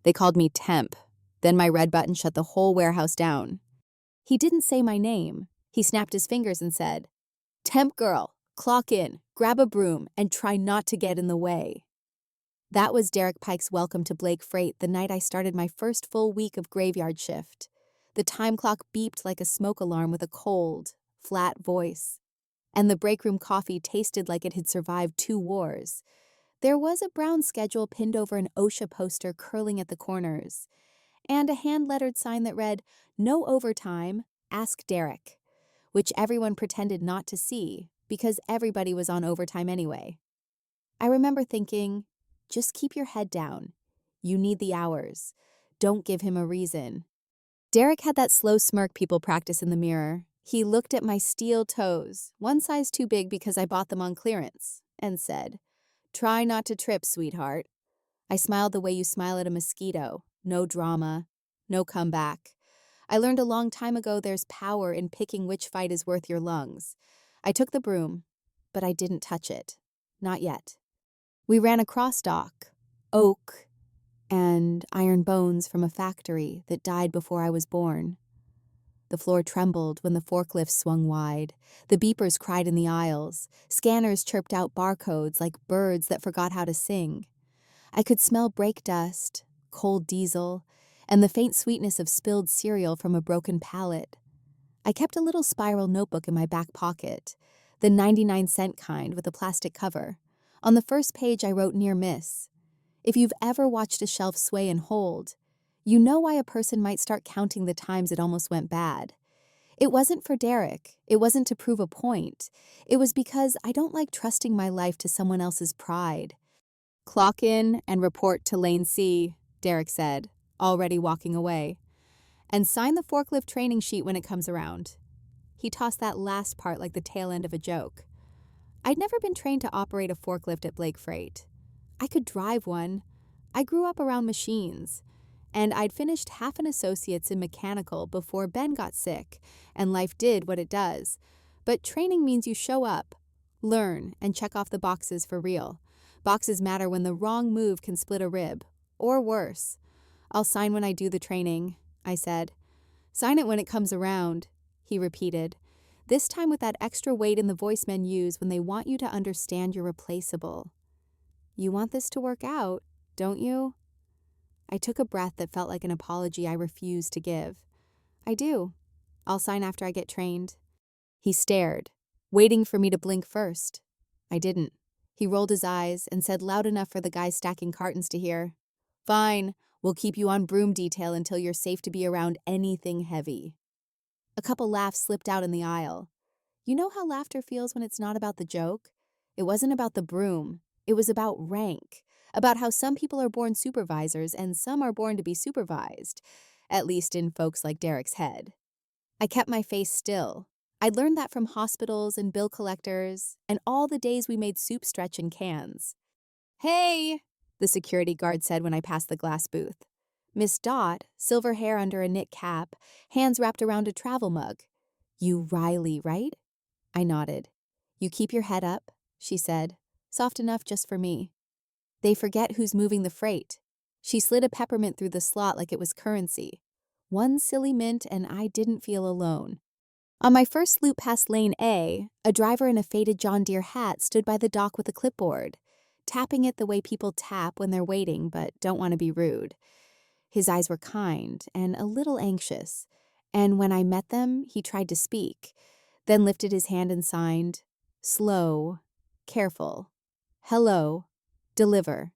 They called me temp. Then my red button shut the whole warehouse down. He didn't say my name. He snapped his fingers and said, "Temp girl, clock in, grab a broom, and try not to get in the way." That was Derek Pike's welcome to Blake Freight the night I started my first full week of graveyard shift. The time clock beeped like a smoke alarm with a cold, flat voice. And the break room coffee tasted like it had survived 2 wars. There was a brown schedule pinned over an OSHA poster curling at the corners, and a hand-lettered sign that read, "No overtime, ask Derek," which everyone pretended not to see because everybody was on overtime anyway. I remember thinking, just keep your head down. You need the hours. Don't give him a reason. Derek had that slow smirk people practice in the mirror. He looked at my steel toes, one size too big because I bought them on clearance, and said, "Try not to trip, sweetheart." I smiled the way you smile at a mosquito. No drama, no comeback. I learned a long time ago there's power in picking which fight is worth your lungs. I took the broom, but I didn't touch it. Not yet. We ran across dock, oak, and iron bones from a factory that died before I was born. The floor trembled when the forklift swung wide. The beepers cried in the aisles. Scanners chirped out barcodes like birds that forgot how to sing. I could smell brake dust, cold diesel, and the faint sweetness of spilled cereal from a broken pallet. I kept a little spiral notebook in my back pocket, the 99-cent kind with a plastic cover. On the first page, I wrote near miss. If you've ever watched a shelf sway and hold, you know why a person might start counting the times it almost went bad. It wasn't for Derek. It wasn't to prove a point. It was because I don't like trusting my life to someone else's pride. "Clock in and report to Lane C," Derek said, already walking away. "And sign the forklift training sheet when it comes around." He tossed that last part like the tail end of a joke. I'd never been trained to operate a forklift at Blake Freight. I could drive one. I grew up around machines. And I'd finished half an associate's in mechanical before Ben got sick, and life did what it does. But training means you show up, learn, and check off the boxes for real. Boxes matter when the wrong move can split a rib, or worse. "I'll sign when I do the training," I said. "Sign it when it comes around," he repeated, this time with that extra weight in the voice men use when they want you to understand you're replaceable. "You want this to work out, don't you?" I took a breath that felt like an apology I refused to give. "I do. I'll sign after I get trained." He stared, waiting for me to blink first. I didn't. He rolled his eyes and said loud enough for the guy stacking cartons to hear, "Fine, we'll keep you on broom detail until you're safe to be around anything heavy." A couple laughs slipped out in the aisle. You know how laughter feels when it's not about the joke? It wasn't about the broom. It was about rank. About how some people are born supervisors and some are born to be supervised, at least in folks like Derek's head. I kept my face still. I'd learned that from hospitals and bill collectors and all the days we made soup stretch in cans. "Hey," the security guard said when I passed the glass booth. Miss Dot, silver hair under a knit cap, hands wrapped around a travel mug. "You Riley, right?" I nodded. "You keep your head up," she said, soft enough just for me. "They forget who's moving the freight." She slid a peppermint through the slot like it was currency. One silly mint and I didn't feel alone. On my first loop past Lane A, a driver in a faded John Deere hat stood by the dock with a clipboard, tapping it the way people tap when they're waiting but don't want to be rude. His eyes were kind and a little anxious, and when I met them, he tried to speak, then lifted his hand and signed, slow, careful, "Hello. Deliver.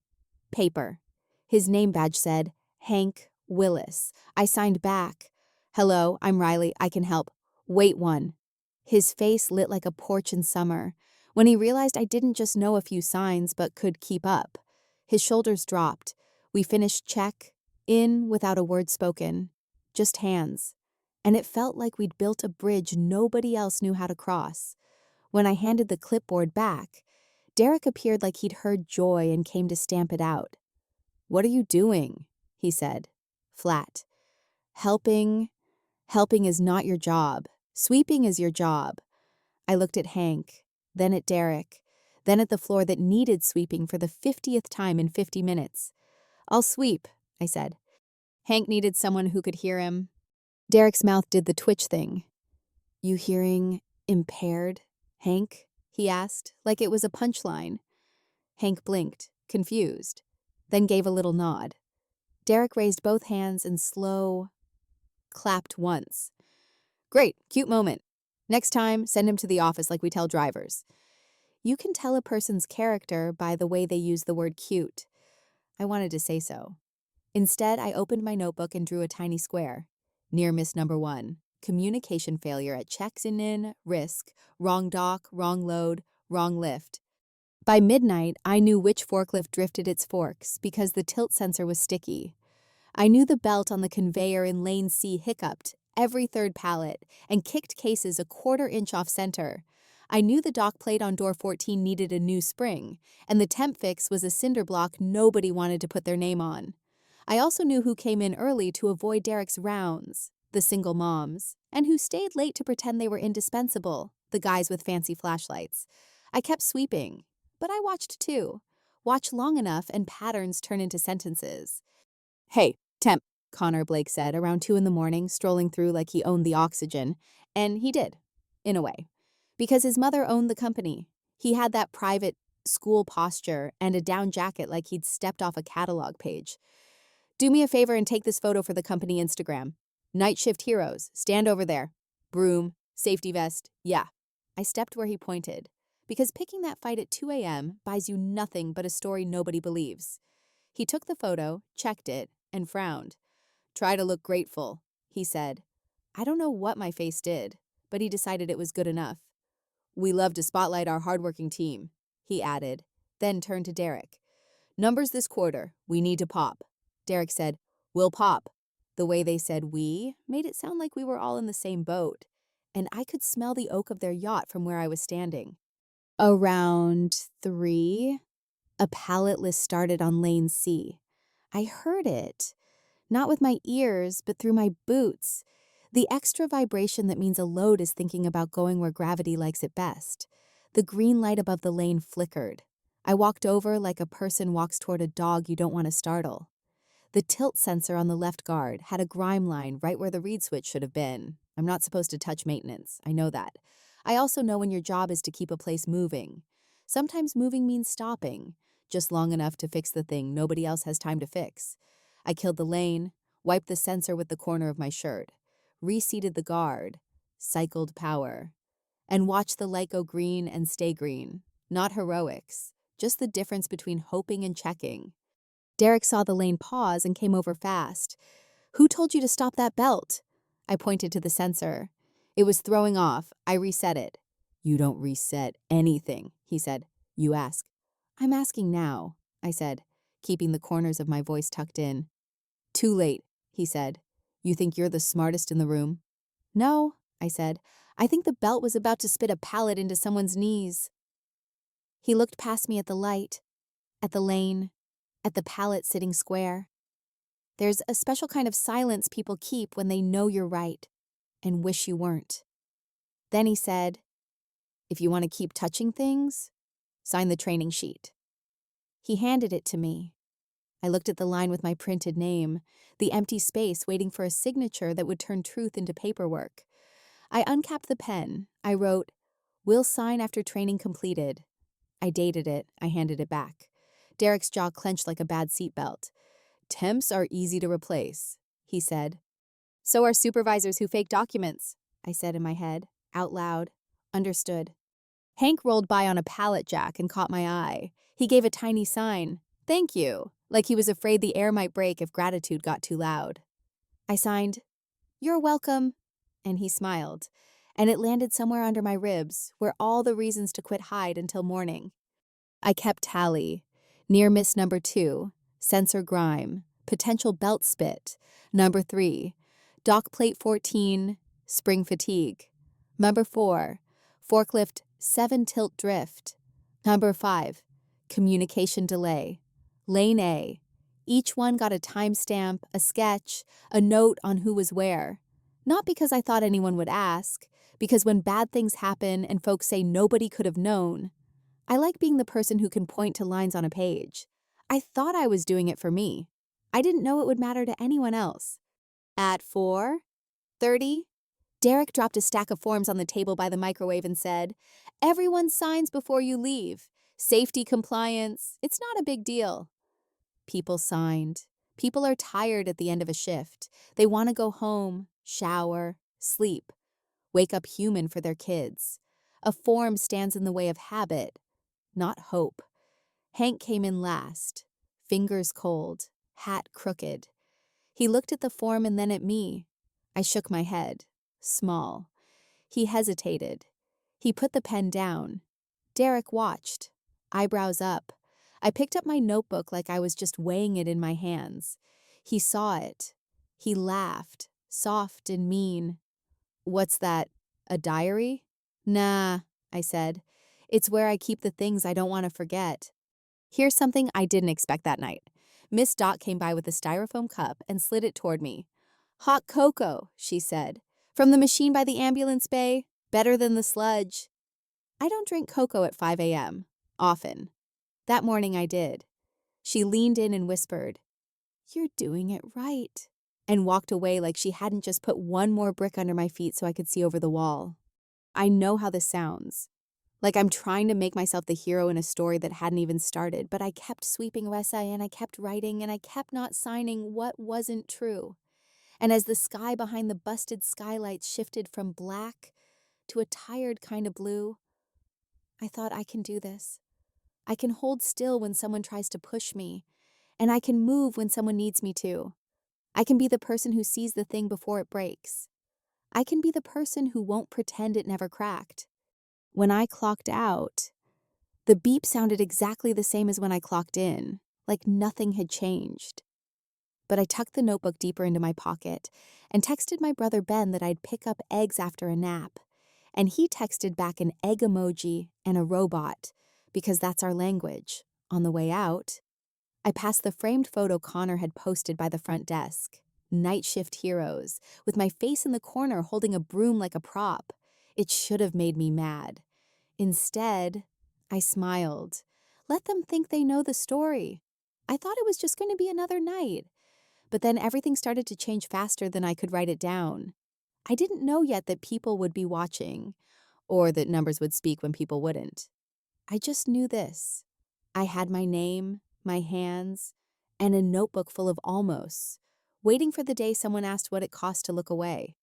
Paper." His name badge said, Hank Willis. I signed back. "Hello, I'm Riley. I can help. Wait one." His face lit like a porch in summer. When he realized I didn't just know a few signs but could keep up, his shoulders dropped. We finished check, in without a word spoken. Just hands. And it felt like we'd built a bridge nobody else knew how to cross. When I handed the clipboard back, Derek appeared like he'd heard joy and came to stamp it out. "What are you doing?" he said, flat. Helping is not your job. Sweeping is your job." I looked at Hank, then at Derek, then at the floor that needed sweeping for the 50th time in 50 minutes. "I'll sweep," I said. Hank needed someone who could hear him. Derek's mouth did the twitch thing. You hearing impaired, Hank? He asked, like it was a punchline. Hank blinked, confused, then gave a little nod. Derek raised both hands and clapped once. Great, cute moment. Next time, send him to the office like we tell drivers. You can tell a person's character by the way they use the word cute. I wanted to say so. Instead, I opened my notebook and drew a tiny square. Near miss number 1. Communication failure at checks in, risk, wrong dock, wrong load, wrong lift. By midnight, I knew which forklift drifted its forks because the tilt sensor was sticky. I knew the belt on the conveyor in lane C hiccuped every third pallet and kicked cases a quarter-inch off center. I knew the dock plate on door 14 needed a new spring, and the temp fix was a cinder block nobody wanted to put their name on. I also knew who came in early to avoid Derek's rounds, the single moms, and who stayed late to pretend they were indispensable, the guys with fancy flashlights. I kept sweeping, but I watched too. Watch long enough and patterns turn into sentences. Hey, temp, Connor Blake said around 2 a.m, strolling through like he owned the oxygen. And he did, in a way. Because his mother owned the company. He had that private school posture and a down jacket like he'd stepped off a catalog page. Do me a favor and take this photo for the company Instagram. Night shift heroes, stand over there. Broom, safety vest, yeah. I stepped where he pointed. Because picking that fight at 2 a.m. buys you nothing but a story nobody believes. He took the photo, checked it, and frowned. Try to look grateful, he said. I don't know what my face did, but he decided it was good enough. We love to spotlight our hardworking team, he added, then turned to Derek. Numbers this quarter, we need to pop. Derek said, we'll pop. The way they said we made it sound like we were all in the same boat, and I could smell the oak of their yacht from where I was standing. Around 3, a pallet list started on lane C. I heard it, not with my ears, but through my boots. The extra vibration that means a load is thinking about going where gravity likes it best. The green light above the lane flickered. I walked over like a person walks toward a dog you don't want to startle. The tilt sensor on the left guard had a grime line right where the reed switch should have been. I'm not supposed to touch maintenance, I know that. I also know when your job is to keep a place moving. Sometimes moving means stopping, just long enough to fix the thing nobody else has time to fix. I killed the lane, wiped the sensor with the corner of my shirt, reseated the guard, cycled power, and watched the light go green and stay green. Not heroics, just the difference between hoping and checking. Derek saw the lane pause and came over fast. Who told you to stop that belt? I pointed to the sensor. It was throwing off. I reset it. You don't reset anything, he said. You ask. I'm asking now, I said, keeping the corners of my voice tucked in. Too late, he said. You think you're the smartest in the room? No, I said. I think the belt was about to spit a pallet into someone's knees. He looked past me at the light, at the lane, at the pallet sitting square. There's a special kind of silence people keep when they know you're right and wish you weren't. Then he said, if you want to keep touching things, sign the training sheet. He handed it to me. I looked at the line with my printed name, the empty space waiting for a signature that would turn truth into paperwork. I uncapped the pen. I wrote, we'll sign after training completed. I dated it. I handed it back. Derek's jaw clenched like a bad seatbelt. Temps are easy to replace, he said. So are supervisors who fake documents, I said in my head, out loud. Understood. Hank rolled by on a pallet jack and caught my eye. He gave a tiny sign, thank you, like he was afraid the air might break if gratitude got too loud. I signed, you're welcome, and he smiled, and it landed somewhere under my ribs, where all the reasons to quit hide until morning. I kept tally. Near miss number 2, sensor grime, potential belt spit. Number 3, dock plate 14, spring fatigue. Number 4, forklift 7 tilt drift. Number 5, communication delay. Lane A. Each one got a timestamp, a sketch, a note on who was where. Not because I thought anyone would ask, because when bad things happen and folks say nobody could have known, I like being the person who can point to lines on a page. I thought I was doing it for me. I didn't know it would matter to anyone else. At 4:30, Derek dropped a stack of forms on the table by the microwave and said, "Everyone signs before you leave. Safety compliance, it's not a big deal." People signed. People are tired at the end of a shift. They want to go home, shower, sleep, wake up human for their kids. A form stands in the way of habit, not hope. Hank came in last, fingers cold, hat crooked. He looked at the form and then at me. I shook my head, small. He hesitated. He put the pen down. Derek watched, eyebrows up. I picked up my notebook like I was just weighing it in my hands. He saw it. He laughed, soft and mean. "What's that, a diary?" "Nah," I said. "It's where I keep the things I don't want to forget." Here's something I didn't expect that night. Miss Dot came by with a styrofoam cup and slid it toward me. "Hot cocoa," she said. "From the machine by the ambulance bay. Better than the sludge." I don't drink cocoa at 5 a.m. often. That morning I did. She leaned in and whispered, "You're doing it right," and walked away like she hadn't just put one more brick under my feet so I could see over the wall. I know how this sounds. Like I'm trying to make myself the hero in a story that hadn't even started, but I kept sweeping Wesai and I kept writing and I kept not signing what wasn't true. And as the sky behind the busted skylights shifted from black to a tired kind of blue, I thought, I can do this. I can hold still when someone tries to push me, and I can move when someone needs me to. I can be the person who sees the thing before it breaks. I can be the person who won't pretend it never cracked. When I clocked out, the beep sounded exactly the same as when I clocked in, like nothing had changed. But I tucked the notebook deeper into my pocket and texted my brother Ben that I'd pick up eggs after a nap. And he texted back an egg emoji and a robot, because that's our language. On the way out, I passed the framed photo Connor had posted by the front desk. Night shift heroes, with my face in the corner holding a broom like a prop. It should have made me mad. Instead, I smiled. Let them think they know the story. I thought it was just going to be another night. But then everything started to change faster than I could write it down. I didn't know yet that people would be watching, or that numbers would speak when people wouldn't. I just knew this. I had my name, my hands, and a notebook full of almosts, waiting for the day someone asked what it cost to look away.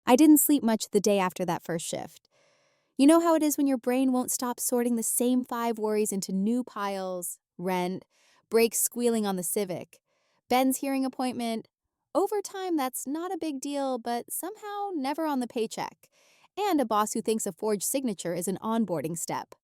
I didn't sleep much the day after that first shift. You know how it is when your brain won't stop sorting the same 5 worries into new piles: rent, brakes squealing on the Civic, Ben's hearing appointment, overtime that's not a big deal but somehow never on the paycheck, and a boss who thinks a forged signature is an onboarding step.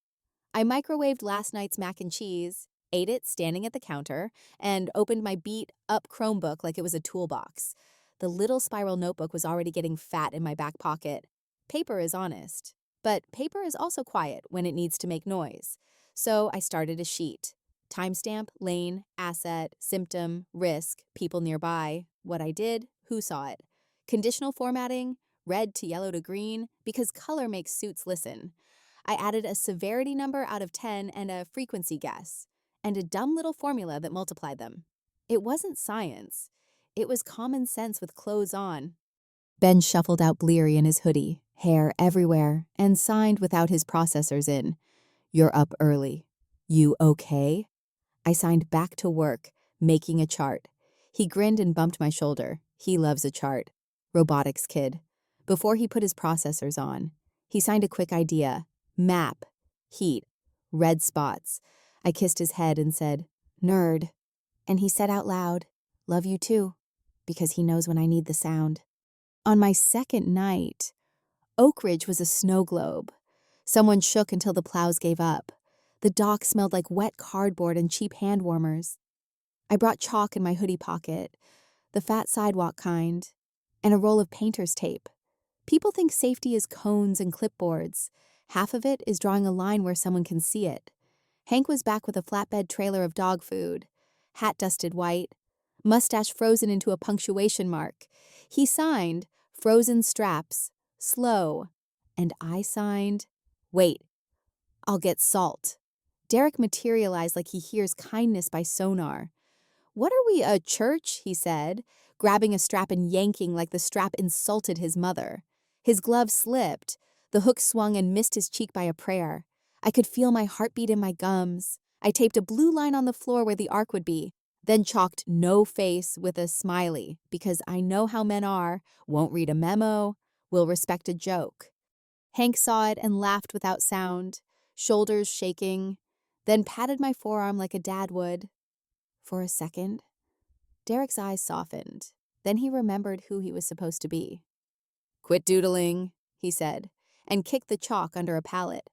I microwaved last night's mac and cheese, ate it standing at the counter, and opened my beat-up Chromebook like it was a toolbox. The little spiral notebook was already getting fat in my back pocket. Paper is honest, but paper is also quiet when it needs to make noise. So I started a sheet. Timestamp, lane, asset, symptom, risk, people nearby, what I did, who saw it. Conditional formatting, red to yellow to green, because color makes suits listen. I added a severity number out of 10 and a frequency guess, and a dumb little formula that multiplied them. It wasn't science. It was common sense with clothes on. Ben shuffled out bleary in his hoodie, hair everywhere, and signed without his processors in. "You're up early. You okay?" I signed back to work, making a chart. He grinned and bumped my shoulder. He loves a chart. Robotics kid. Before he put his processors on, he signed a quick idea. Map. Heat. Red spots. I kissed his head and said, "Nerd." And he said out loud, "Love you too," because he knows when I need the sound. On my second night, Oak Ridge was a snow globe. Someone shook until the plows gave up. The dock smelled like wet cardboard and cheap hand warmers. I brought chalk in my hoodie pocket, the fat sidewalk kind, and a roll of painter's tape. People think safety is cones and clipboards. Half of it is drawing a line where someone can see it. Hank was back with a flatbed trailer of dog food, hat dusted white, mustache frozen into a punctuation mark. He signed, "Frozen straps, slow," and I signed, "Wait, I'll get salt." Derek materialized like he hears kindness by sonar. "What are we, a church?" he said, grabbing a strap and yanking like the strap insulted his mother. His glove slipped. The hook swung and missed his cheek by a prayer. I could feel my heartbeat in my gums. I taped a blue line on the floor where the arc would be, then chalked "no face" with a smiley, because I know how men are, won't read a memo, will respect a joke. Hank saw it and laughed without sound, shoulders shaking, then patted my forearm like a dad would. For a second, Derek's eyes softened. Then he remembered who he was supposed to be. "Quit doodling," he said, and kicked the chalk under a pallet.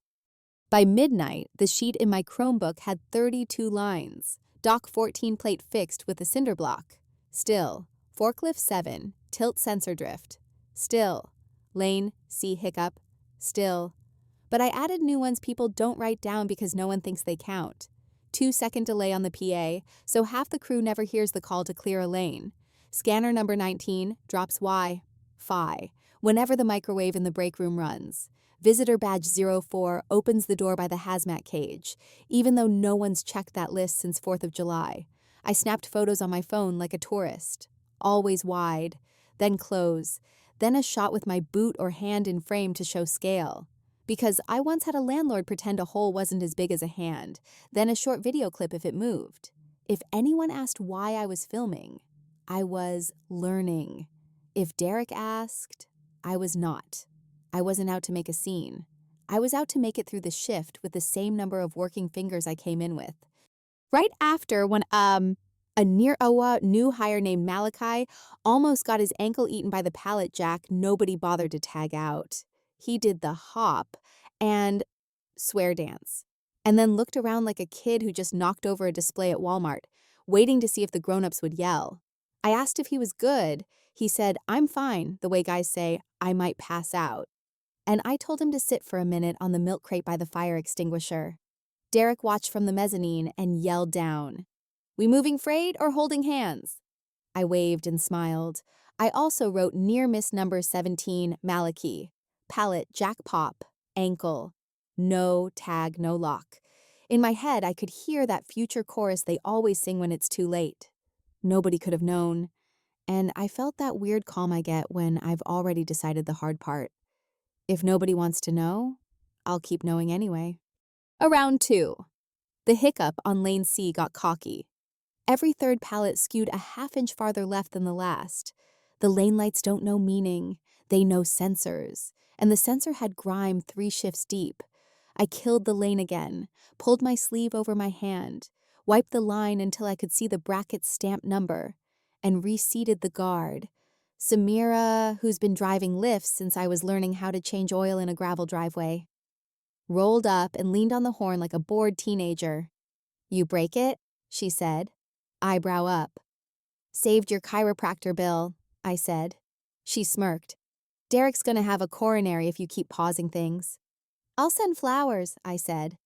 By midnight, the sheet in my Chromebook had 32 lines. Dock 14 plate fixed with a cinder block. Still. Forklift 7, tilt sensor drift. Still. Lane, C hiccup. Still. But I added new ones people don't write down because no one thinks they count. 2-second delay on the PA, so half the crew never hears the call to clear a lane. Scanner number 19 drops Y, Phi, whenever the microwave in the break room runs. Visitor badge 04 opens the door by the hazmat cage, even though no one's checked that list since 4th of July. I snapped photos on my phone like a tourist. Always wide, then close, then a shot with my boot or hand in frame to show scale. Because I once had a landlord pretend a hole wasn't as big as a hand, then a short video clip if it moved. If anyone asked why I was filming, I was learning. If Derek asked, I was not. I wasn't out to make a scene. I was out to make it through the shift with the same number of working fingers I came in with. Right after, when a near Owa new hire named Malachi almost got his ankle eaten by the pallet jack nobody bothered to tag out. He did the hop and swear dance, and then looked around like a kid who just knocked over a display at Walmart, waiting to see if the grown-ups would yell. I asked if he was good. He said, "I'm fine," the way guys say, "I might pass out." And I told him to sit for a minute on the milk crate by the fire extinguisher. Derek watched from the mezzanine and yelled down, "We moving freight or holding hands?" I waved and smiled. I also wrote near miss number 17, Malachi. Pallet, jack pop, ankle. No tag, no lock. In my head, I could hear that future chorus they always sing when it's too late. Nobody could have known. And I felt that weird calm I get when I've already decided the hard part. If nobody wants to know, I'll keep knowing anyway. Around 2. The hiccup on lane C got cocky. Every third pallet skewed a half-inch farther left than the last. The lane lights don't know meaning. They know sensors. And the sensor had grime 3 shifts deep. I killed the lane again, pulled my sleeve over my hand, wiped the line until I could see the bracket's stamped number, and reseated the guard. Samira, who's been driving lifts since I was learning how to change oil in a gravel driveway. Rolled up and leaned on the horn like a bored teenager. "You break it?" she said, eyebrow up. "Saved your chiropractor bill," I said. She smirked. "Derek's gonna have a coronary if you keep pausing things." "I'll send flowers," I said.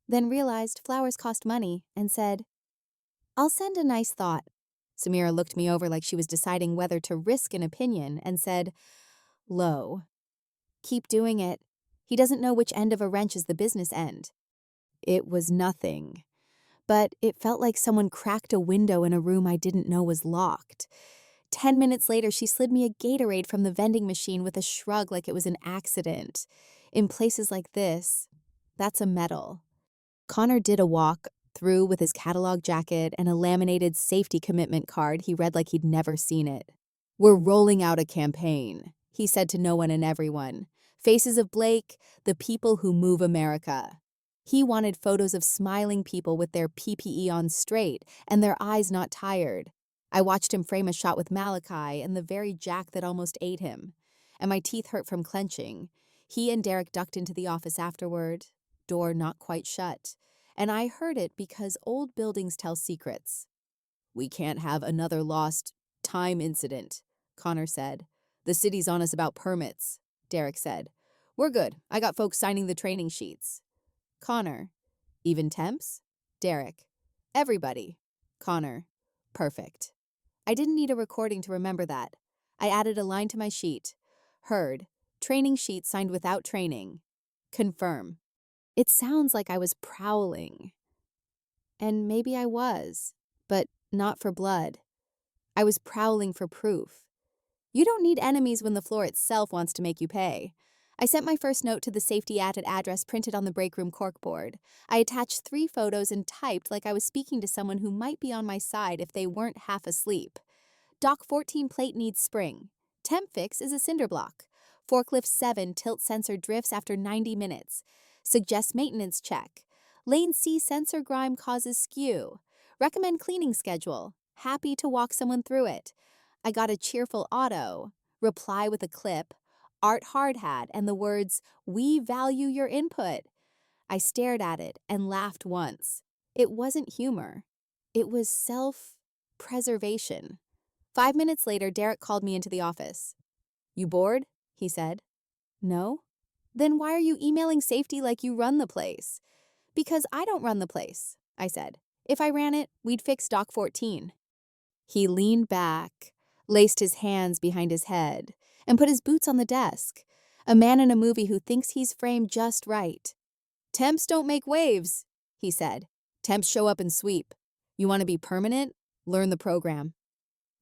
Then realized flowers cost money and said, "I'll send a nice thought." Samira looked me over like she was deciding whether to risk an opinion and said, low, "Keep doing it. He doesn't know which end of a wrench is the business end." It was nothing, but it felt like someone cracked a window in a room I didn't know was locked. 10 minutes later, she slid me a Gatorade from the vending machine with a shrug like it was an accident. In places like this, that's a medal. Connor did a walk through with his catalog jacket and a laminated safety commitment card he read like he'd never seen it. "We're rolling out a campaign," he said to no one and everyone. "Faces of Blake, the people who move America." He wanted photos of smiling people with their PPE on straight and their eyes not tired. I watched him frame a shot with Malachi and the very jack that almost ate him, and my teeth hurt from clenching. He and Derek ducked into the office afterward, door not quite shut, and I heard it because old buildings tell secrets. "We can't have another lost time incident," Connor said. "The city's on us about permits," Derek said. "We're good. I got folks signing the training sheets." Connor, "Even temps?" Derek, "Everybody." Connor, "Perfect." I didn't need a recording to remember that. I added a line to my sheet. Heard, training sheet signed without training. Confirm. It sounds like I was prowling. And maybe I was, but not for blood. I was prowling for proof. You don't need enemies when the floor itself wants to make you pay. I sent my first note to the safety address printed on the break room corkboard. I attached 3 photos and typed like I was speaking to someone who might be on my side if they weren't half asleep. Dock 14 plate needs spring. Temp fix is a cinder block. Forklift 7 tilt sensor drifts after 90 minutes. Suggest maintenance check. Lane C sensor grime causes skew. Recommend cleaning schedule. Happy to walk someone through it. I got a cheerful auto. Reply with a clip. Art Hard had and the words, "We value your input." I stared at it and laughed once. It wasn't humor. It was self-preservation. 5 minutes later, Derek called me into the office. "You bored?" he said. "No." "Then why are you emailing safety like you run the place?" "Because I don't run the place," I said. "If I ran it, we'd fix Dock 14. He leaned back, laced his hands behind his head, and put his boots on the desk. A man in a movie who thinks he's framed just right. "Temps don't make waves," he said. "Temps show up and sweep. You want to be permanent? Learn the program."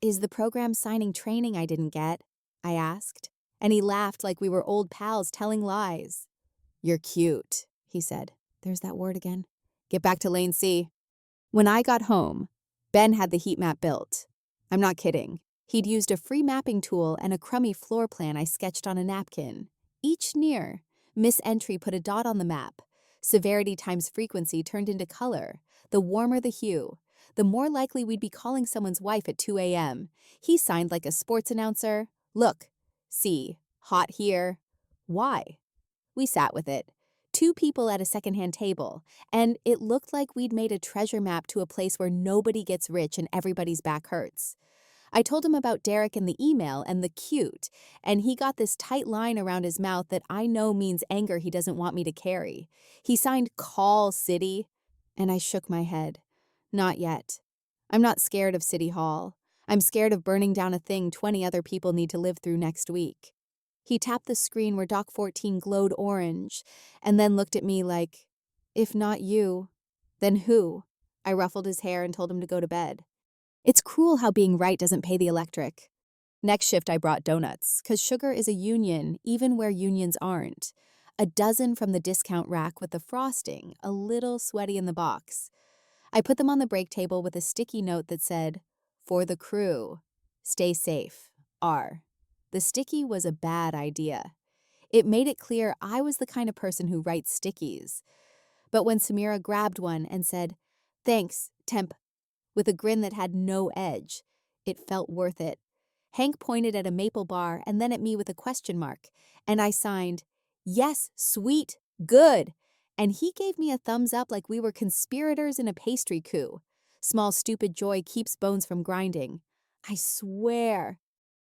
"Is the program signing training I didn't get?" I asked, and he laughed like we were old pals telling lies. "You're cute," he said. There's that word again. "Get back to lane C." When I got home, Ben had the heat map built. I'm not kidding. He'd used a free mapping tool and a crummy floor plan I sketched on a napkin. Each near, Miss Entry put a dot on the map. Severity times frequency turned into color. The warmer the hue, the more likely we'd be calling someone's wife at 2 a.m. He signed like a sports announcer. "Look, C, hot here." Why? We sat with it. 2 people at a secondhand table, and it looked like we'd made a treasure map to a place where nobody gets rich and everybody's back hurts. I told him about Derek and the email and the cute, and he got this tight line around his mouth that I know means anger he doesn't want me to carry. He signed Call City, and I shook my head. Not yet. I'm not scared of City Hall. I'm scared of burning down a thing 20 other people need to live through next week. He tapped the screen where Dock 14 glowed orange, and then looked at me like, "If not you, then who?" I ruffled his hair and told him to go to bed. It's cruel how being right doesn't pay the electric. Next shift I brought donuts, 'cause sugar is a union even where unions aren't. A dozen from the discount rack with the frosting, a little sweaty in the box. I put them on the break table with a sticky note that said, "For the crew. Stay safe. R." The sticky was a bad idea. It made it clear I was the kind of person who writes stickies. But when Samira grabbed one and said, "Thanks, temp," with a grin that had no edge, it felt worth it. Hank pointed at a maple bar and then at me with a question mark, and I signed, "Yes, sweet, good." And he gave me a thumbs up like we were conspirators in a pastry coup. Small stupid joy keeps bones from grinding. I swear.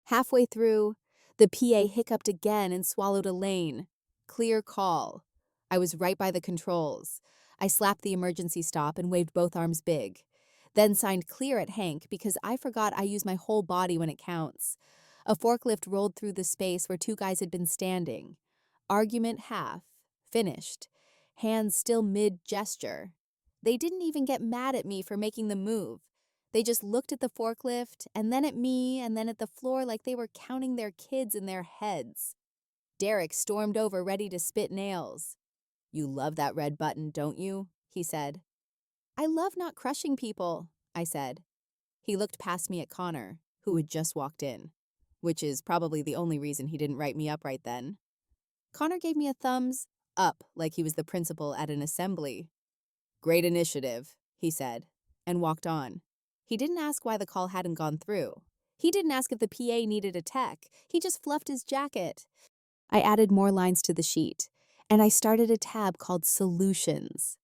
Halfway through, the PA hiccuped again and swallowed a lane. Clear call. I was right by the controls. I slapped the emergency stop and waved both arms big. Then signed clear at Hank because I forgot I use my whole body when it counts. A forklift rolled through the space where 2 guys had been standing. Argument half. Finished. Hands still mid-gesture. They didn't even get mad at me for making the move. They just looked at the forklift, and then at me, and then at the floor like they were counting their kids in their heads. Derek stormed over ready to spit nails. "You love that red button, don't you?" he said. "I love not crushing people," I said. He looked past me at Connor, who had just walked in, which is probably the only reason he didn't write me up right then. Connor gave me a thumbs up like he was the principal at an assembly. "Great initiative," he said, and walked on. He didn't ask why the call hadn't gone through. He didn't ask if the PA needed a tech. He just fluffed his jacket. I added more lines to the sheet, and I started a tab called Solutions.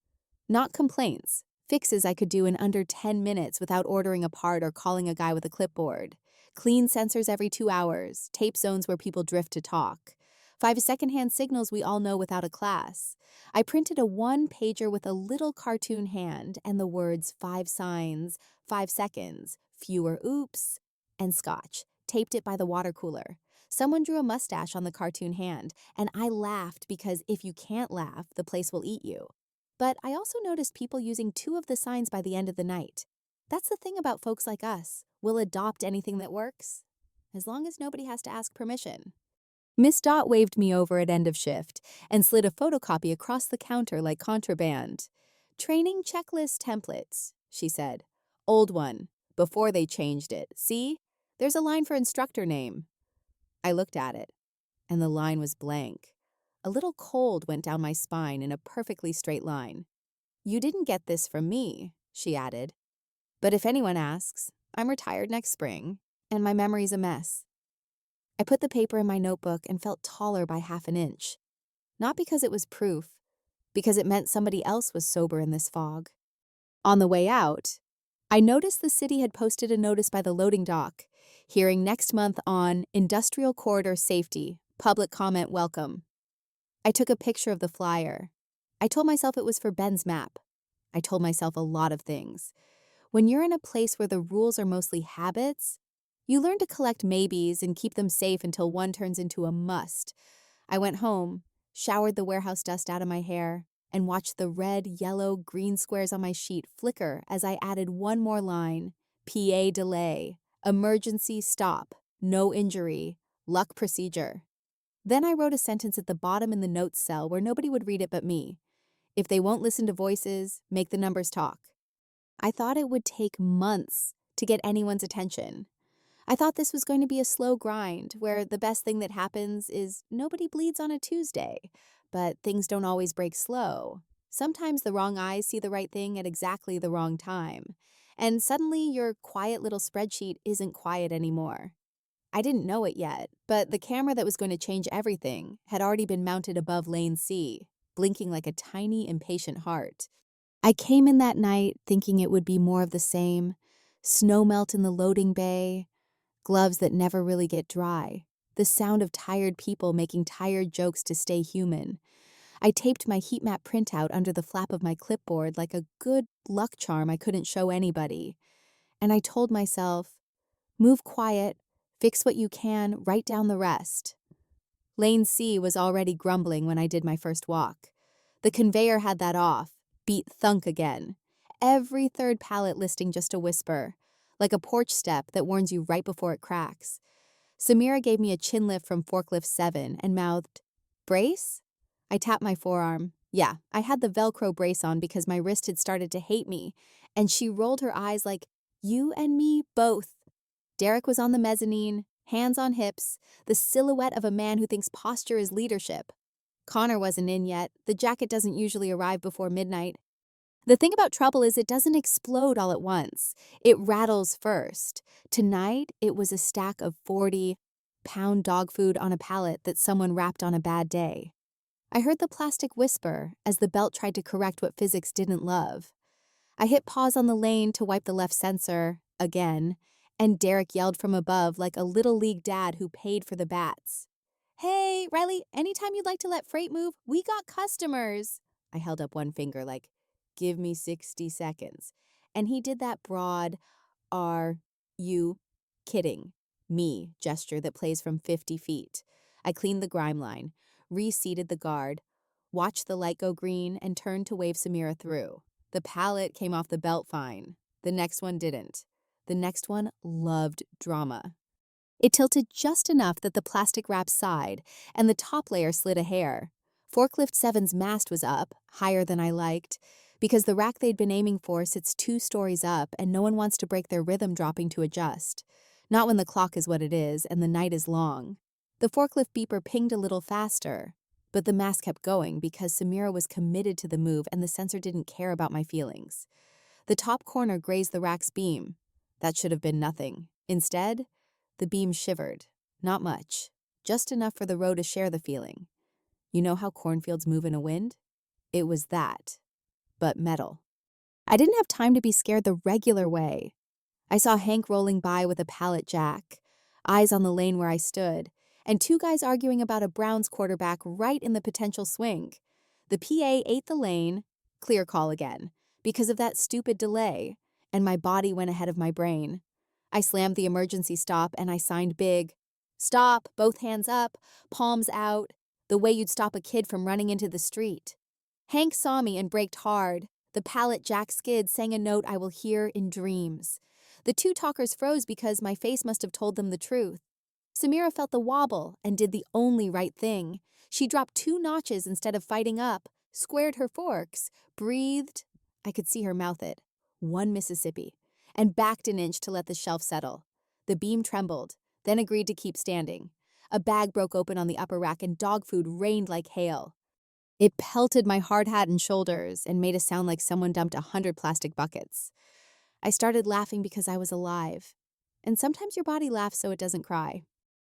Not complaints, fixes I could do in under 10 minutes without ordering a part or calling a guy with a clipboard. Clean sensors every 2 hours, tape zones where people drift to talk. 5 secondhand signals we all know without a class. I printed a 1-pager with a little cartoon hand and the words 5 signs, 5 seconds, fewer oops, and scotch, taped it by the water cooler. Someone drew a mustache on the cartoon hand, and I laughed because if you can't laugh, the place will eat you. But I also noticed people using 2 of the signs by the end of the night. That's the thing about folks like us. We'll adopt anything that works, as long as nobody has to ask permission. Miss Dot waved me over at end of shift and slid a photocopy across the counter like contraband. Training checklist templates, she said. Old one, before they changed it. See? There's a line for instructor name. I looked at it, and the line was blank. A little cold went down my spine in a perfectly straight line. You didn't get this from me, she added. But if anyone asks, I'm retired next spring, and my memory's a mess. I put the paper in my notebook and felt taller by half an inch. Not because it was proof, because it meant somebody else was sober in this fog. On the way out, I noticed the city had posted a notice by the loading dock, hearing next month on Industrial Corridor Safety, public comment welcome. I took a picture of the flyer. I told myself it was for Ben's map. I told myself a lot of things. When you're in a place where the rules are mostly habits, you learn to collect maybes and keep them safe until one turns into a must. I went home, showered the warehouse dust out of my hair, and watched the red, yellow, green squares on my sheet flicker as I added one more line. PA delay, emergency stop, no injury, luck procedure. Then I wrote a sentence at the bottom in the notes cell where nobody would read it but me. If they won't listen to voices, make the numbers talk. I thought it would take months to get anyone's attention. I thought this was going to be a slow grind where the best thing that happens is nobody bleeds on a Tuesday, but things don't always break slow. Sometimes the wrong eyes see the right thing at exactly the wrong time, and suddenly your quiet little spreadsheet isn't quiet anymore. I didn't know it yet, but the camera that was going to change everything had already been mounted above Lane C, blinking like a tiny, impatient heart. I came in that night thinking it would be more of the same. Snow melt in the loading bay, gloves that never really get dry, the sound of tired people making tired jokes to stay human. I taped my heat map printout under the flap of my clipboard like a good luck charm I couldn't show anybody. And I told myself, move quiet, fix what you can, write down the rest. Lane C was already grumbling when I did my first walk. The conveyor had that off, beat thunk again. Every third pallet listing just a whisper, like a porch step that warns you right before it cracks. Samira gave me a chin lift from forklift 7 and mouthed, brace? I tapped my forearm. Yeah, I had the Velcro brace on because my wrist had started to hate me, and she rolled her eyes like, you and me both. Derek was on the mezzanine, hands on hips, the silhouette of a man who thinks posture is leadership. Connor wasn't in yet. The jacket doesn't usually arrive before midnight. The thing about trouble is it doesn't explode all at once. It rattles first. Tonight, it was a stack of 40-pound dog food on a pallet that someone wrapped on a bad day. I heard the plastic whisper as the belt tried to correct what physics didn't love. I hit pause on the lane to wipe the left sensor, again, and Derek yelled from above like a little league dad who paid for the bats. Hey, Riley, anytime you'd like to let freight move, we got customers. I held up one finger like, give me 60 seconds. And he did that broad, are you kidding me gesture that plays from 50 feet. I cleaned the grime line, reseated the guard, watched the light go green, and turned to wave Samira through. The pallet came off the belt fine. The next one didn't. The next one loved drama. It tilted just enough that the plastic wrap sighed, and the top layer slid a hair. Forklift 7's mast was up, higher than I liked, because the rack they'd been aiming for sits 2 stories up, and no one wants to break their rhythm dropping to adjust. Not when the clock is what it is, and the night is long. The forklift beeper pinged a little faster, but the mast kept going because Samira was committed to the move and the sensor didn't care about my feelings. The top corner grazed the rack's beam. That should have been nothing. Instead, the beam shivered. Not much. Just enough for the row to share the feeling. You know how cornfields move in a wind? It was that, but metal. I didn't have time to be scared the regular way. I saw Hank rolling by with a pallet jack, eyes on the lane where I stood, and 2 guys arguing about a Browns quarterback right in the potential swing. The PA ate the lane, clear call again, because of that stupid delay, and my body went ahead of my brain. I slammed the emergency stop and I signed big. Stop, both hands up, palms out, the way you'd stop a kid from running into the street. Hank saw me and braked hard, The pallet Jack skid sang a note I will hear in dreams. The two talkers froze because my face must have told them the truth. Samira felt the wobble and did the only right thing. She dropped 2 notches instead of fighting up, squared her forks, breathed, I could see her mouth it, 1 Mississippi, and backed an inch to let the shelf settle. The beam trembled, then agreed to keep standing. A bag broke open on the upper rack and dog food rained like hail. It pelted my hard hat and shoulders and made a sound like someone dumped 100 plastic buckets. I started laughing because I was alive. And sometimes your body laughs so it doesn't cry.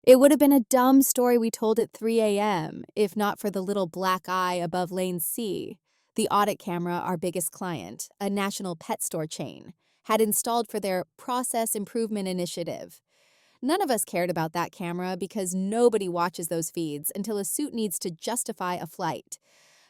It would have been a dumb story we told at 3 a.m. if not for the little black eye above lane C. The audit camera our biggest client, a national pet store chain, had installed for their process improvement initiative. None of us cared about that camera because nobody watches those feeds until a suit needs to justify a flight.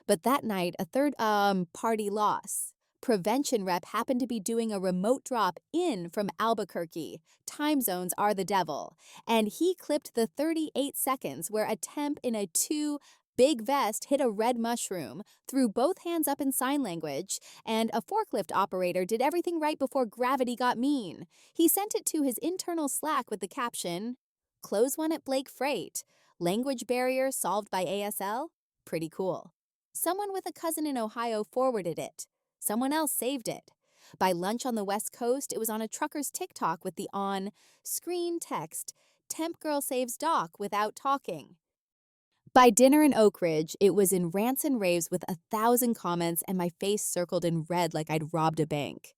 But that night, a third party loss. Prevention rep happened to be doing a remote drop in from Albuquerque. Time zones are the devil. And he clipped the 38 seconds where a temp in a 2 big vest hit a red mushroom, threw both hands up in sign language, and a forklift operator did everything right before gravity got mean. He sent it to his internal Slack with the caption, "Close one at Blake Freight. Language barrier solved by ASL? Pretty cool." Someone with a cousin in Ohio forwarded it. Someone else saved it. By lunch on the West Coast, it was on a trucker's TikTok with the on-screen text, "Temp girl saves doc without talking." By dinner in Oak Ridge, it was in rants and raves with 1,000 comments and my face circled in red like I'd robbed a bank.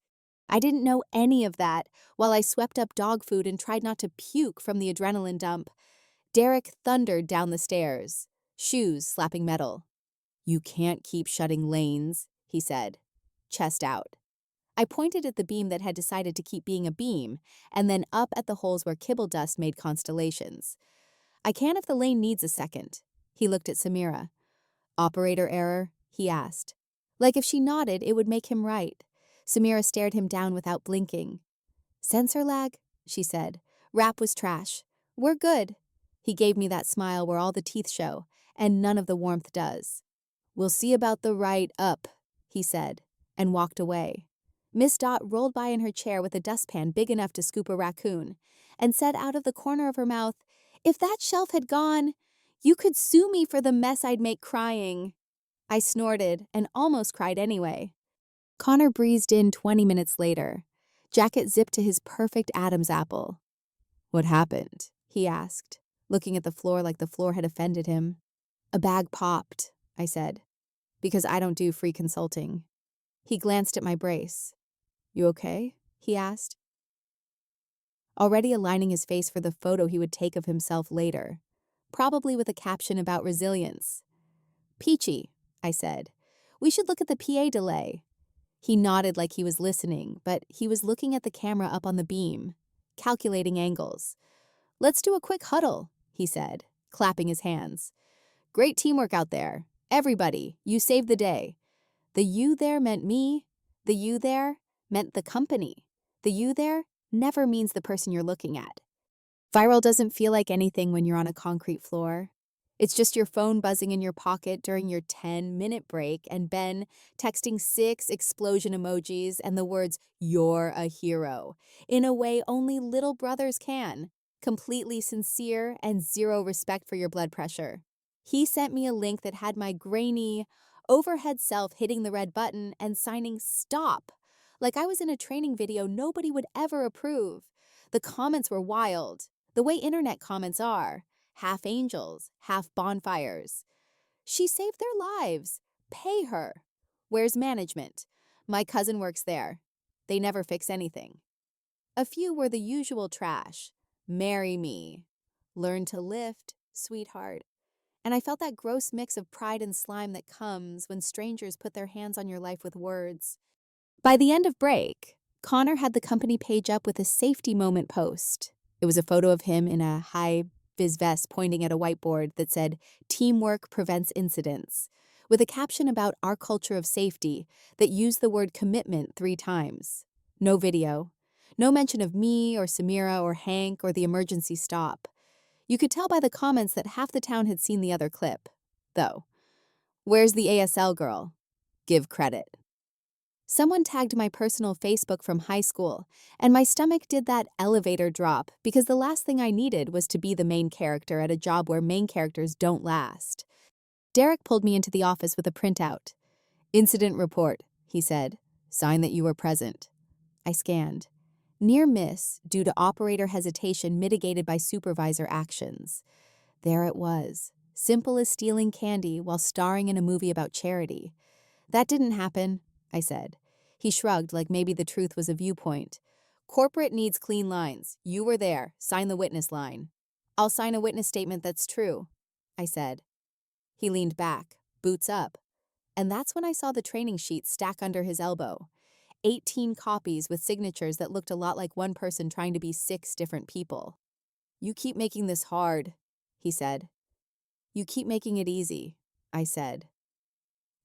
I didn't know any of that while I swept up dog food and tried not to puke from the adrenaline dump. Derek thundered down the stairs, shoes slapping metal. "You can't keep shutting lanes," he said, chest out. I pointed at the beam that had decided to keep being a beam, and then up at the holes where kibble dust made constellations. "I can if the lane needs a second." He looked at Samira. "Operator error?" he asked. Like if she nodded, it would make him right. Samira stared him down without blinking. "Sensor lag?" she said. "Rap was trash. We're good." He gave me that smile where all the teeth show, and none of the warmth does. "We'll see about the right up," he said, and walked away. Miss Dot rolled by in her chair with a dustpan big enough to scoop a raccoon, and said out of the corner of her mouth, "If that shelf had gone, you could sue me for the mess I'd make crying." I snorted and almost cried anyway. Connor breezed in 20 minutes later, jacket zipped to his perfect Adam's apple. "What happened?" he asked, looking at the floor like the floor had offended him. "A bag popped," I said, "because I don't do free consulting." He glanced at my brace. "You okay?" he asked, already aligning his face for the photo he would take of himself later, probably with a caption about resilience. "Peachy," I said. "We should look at the PA delay." He nodded like he was listening, but he was looking at the camera up on the beam, calculating angles. "Let's do a quick huddle," he said, clapping his hands. "Great teamwork out there. Everybody, you saved the day." The "you there" meant me. The "you there" meant the company. The "you there" never means the person you're looking at. Viral doesn't feel like anything when you're on a concrete floor. It's just your phone buzzing in your pocket during your 10-minute break and Ben texting 6 explosion emojis and the words, "You're a hero," in a way only little brothers can, completely sincere and zero respect for your blood pressure. He sent me a link that had my grainy, overhead self hitting the red button and signing "stop," like I was in a training video nobody would ever approve. The comments were wild, the way internet comments are. Half angels, half bonfires. "She saved their lives. Pay her." "Where's management?" "My cousin works there. They never fix anything." A few were the usual trash. "Marry me." "Learn to lift, sweetheart." And I felt that gross mix of pride and slime that comes when strangers put their hands on your life with words. By the end of break, Connor had the company page up with a safety moment post. It was a photo of him in a high-vis vest pointing at a whiteboard that said, "Teamwork prevents incidents," with a caption about our culture of safety that used the word commitment 3 times. No video. No mention of me or Samira or Hank or the emergency stop. You could tell by the comments that half the town had seen the other clip. Though, "Where's the ASL girl?" Give credit. Someone tagged my personal Facebook from high school, and my stomach did that elevator drop because the last thing I needed was to be the main character at a job where main characters don't last. Derek pulled me into the office with a printout. "Incident report," he said. "Sign that you were present." I scanned. Near miss due to operator hesitation mitigated by supervisor actions. There it was, simple as stealing candy while starring in a movie about charity. "That didn't happen," I said. He shrugged like maybe the truth was a viewpoint. "Corporate needs clean lines. You were there. Sign the witness line." "I'll sign a witness statement that's true," I said. He leaned back, boots up. And that's when I saw the training sheet stack under his elbow. 18 copies with signatures that looked a lot like one person trying to be 6 different people. "You keep making this hard," he said. "You keep making it easy," I said.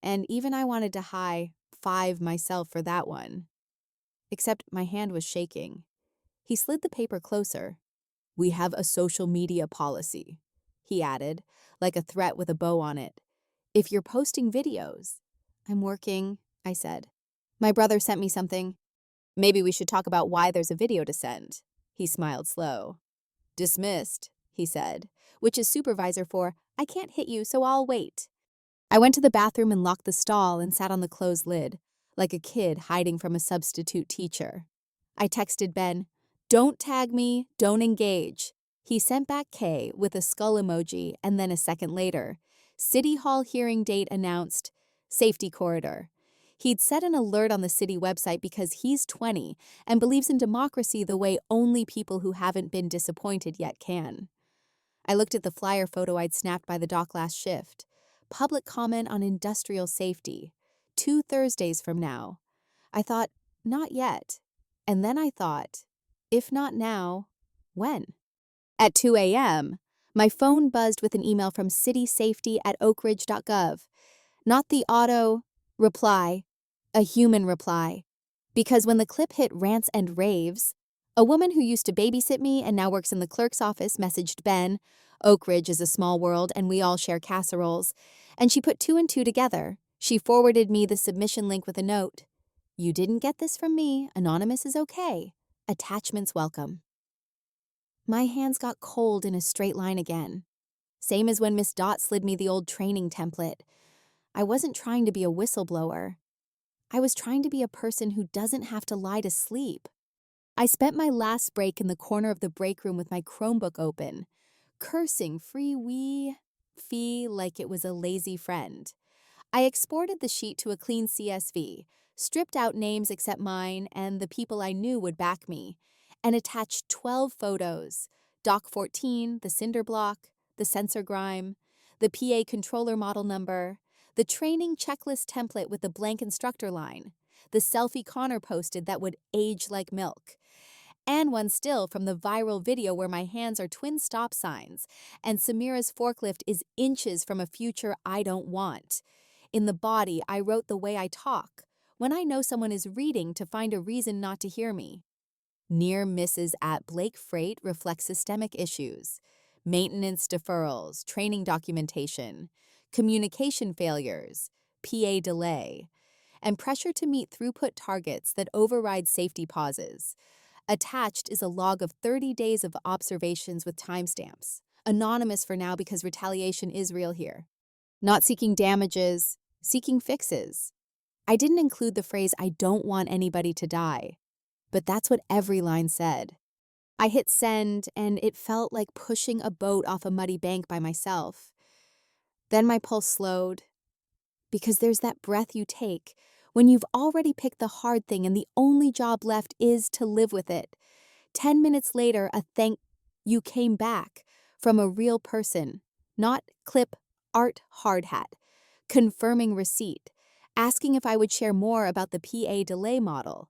And even I wanted to high 5 myself for that one. Except my hand was shaking. He slid the paper closer. "We have a social media policy," he added, like a threat with a bow on it. "If you're posting videos—" "I'm working," I said. "My brother sent me something." "Maybe we should talk about why there's a video to send." He smiled slow. "Dismissed," he said, which is supervisor for, "I can't hit you, so I'll wait." I went to the bathroom and locked the stall and sat on the closed lid, like a kid hiding from a substitute teacher. I texted Ben, "Don't tag me, don't engage." He sent back K with a skull emoji, and then a second later, City Hall hearing date announced, safety corridor. He'd set an alert on the city website because he's 20 and believes in democracy the way only people who haven't been disappointed yet can. I looked at the flyer photo I'd snapped by the dock last shift. Public comment on industrial safety. 2 Thursdays from now. I thought, not yet. And then I thought, if not now, when? At 2 a.m., my phone buzzed with an email from citysafety@oakridge.gov. Not the auto reply, a human reply. Because when the clip hit rants and raves, a woman who used to babysit me and now works in the clerk's office messaged Ben, "Oak Ridge is a small world and we all share casseroles," and she put 2 and 2 together. She forwarded me the submission link with a note. "You didn't get this from me. Anonymous is okay. Attachments welcome." My hands got cold in a straight line again. Same as when Miss Dot slid me the old training template. I wasn't trying to be a whistleblower. I was trying to be a person who doesn't have to lie to sleep. I spent my last break in the corner of the break room with my Chromebook open, cursing fee like it was a lazy friend. I exported the sheet to a clean CSV, stripped out names except mine and the people I knew would back me, and attached 12 photos, Doc 14, the cinder block, the sensor grime, the PA controller model number, the training checklist template with the blank instructor line, the selfie Connor posted that would age like milk, and one still from the viral video where my hands are twin stop signs and Samira's forklift is inches from a future I don't want. In the body, I wrote the way I talk, when I know someone is reading to find a reason not to hear me. Near misses at Blake Freight reflect systemic issues, maintenance deferrals, training documentation, communication failures, PA delay, and pressure to meet throughput targets that override safety pauses. Attached is a log of 30 days of observations with timestamps. Anonymous for now because retaliation is real here. Not seeking damages, seeking fixes. I didn't include the phrase, "I don't want anybody to die," but that's what every line said. I hit send, and it felt like pushing a boat off a muddy bank by myself. Then my pulse slowed, because there's that breath you take when you've already picked the hard thing and the only job left is to live with it. 10 minutes later, a "thank you" came back from a real person, not clip art hard hat, confirming receipt, asking if I would share more about the PA delay model,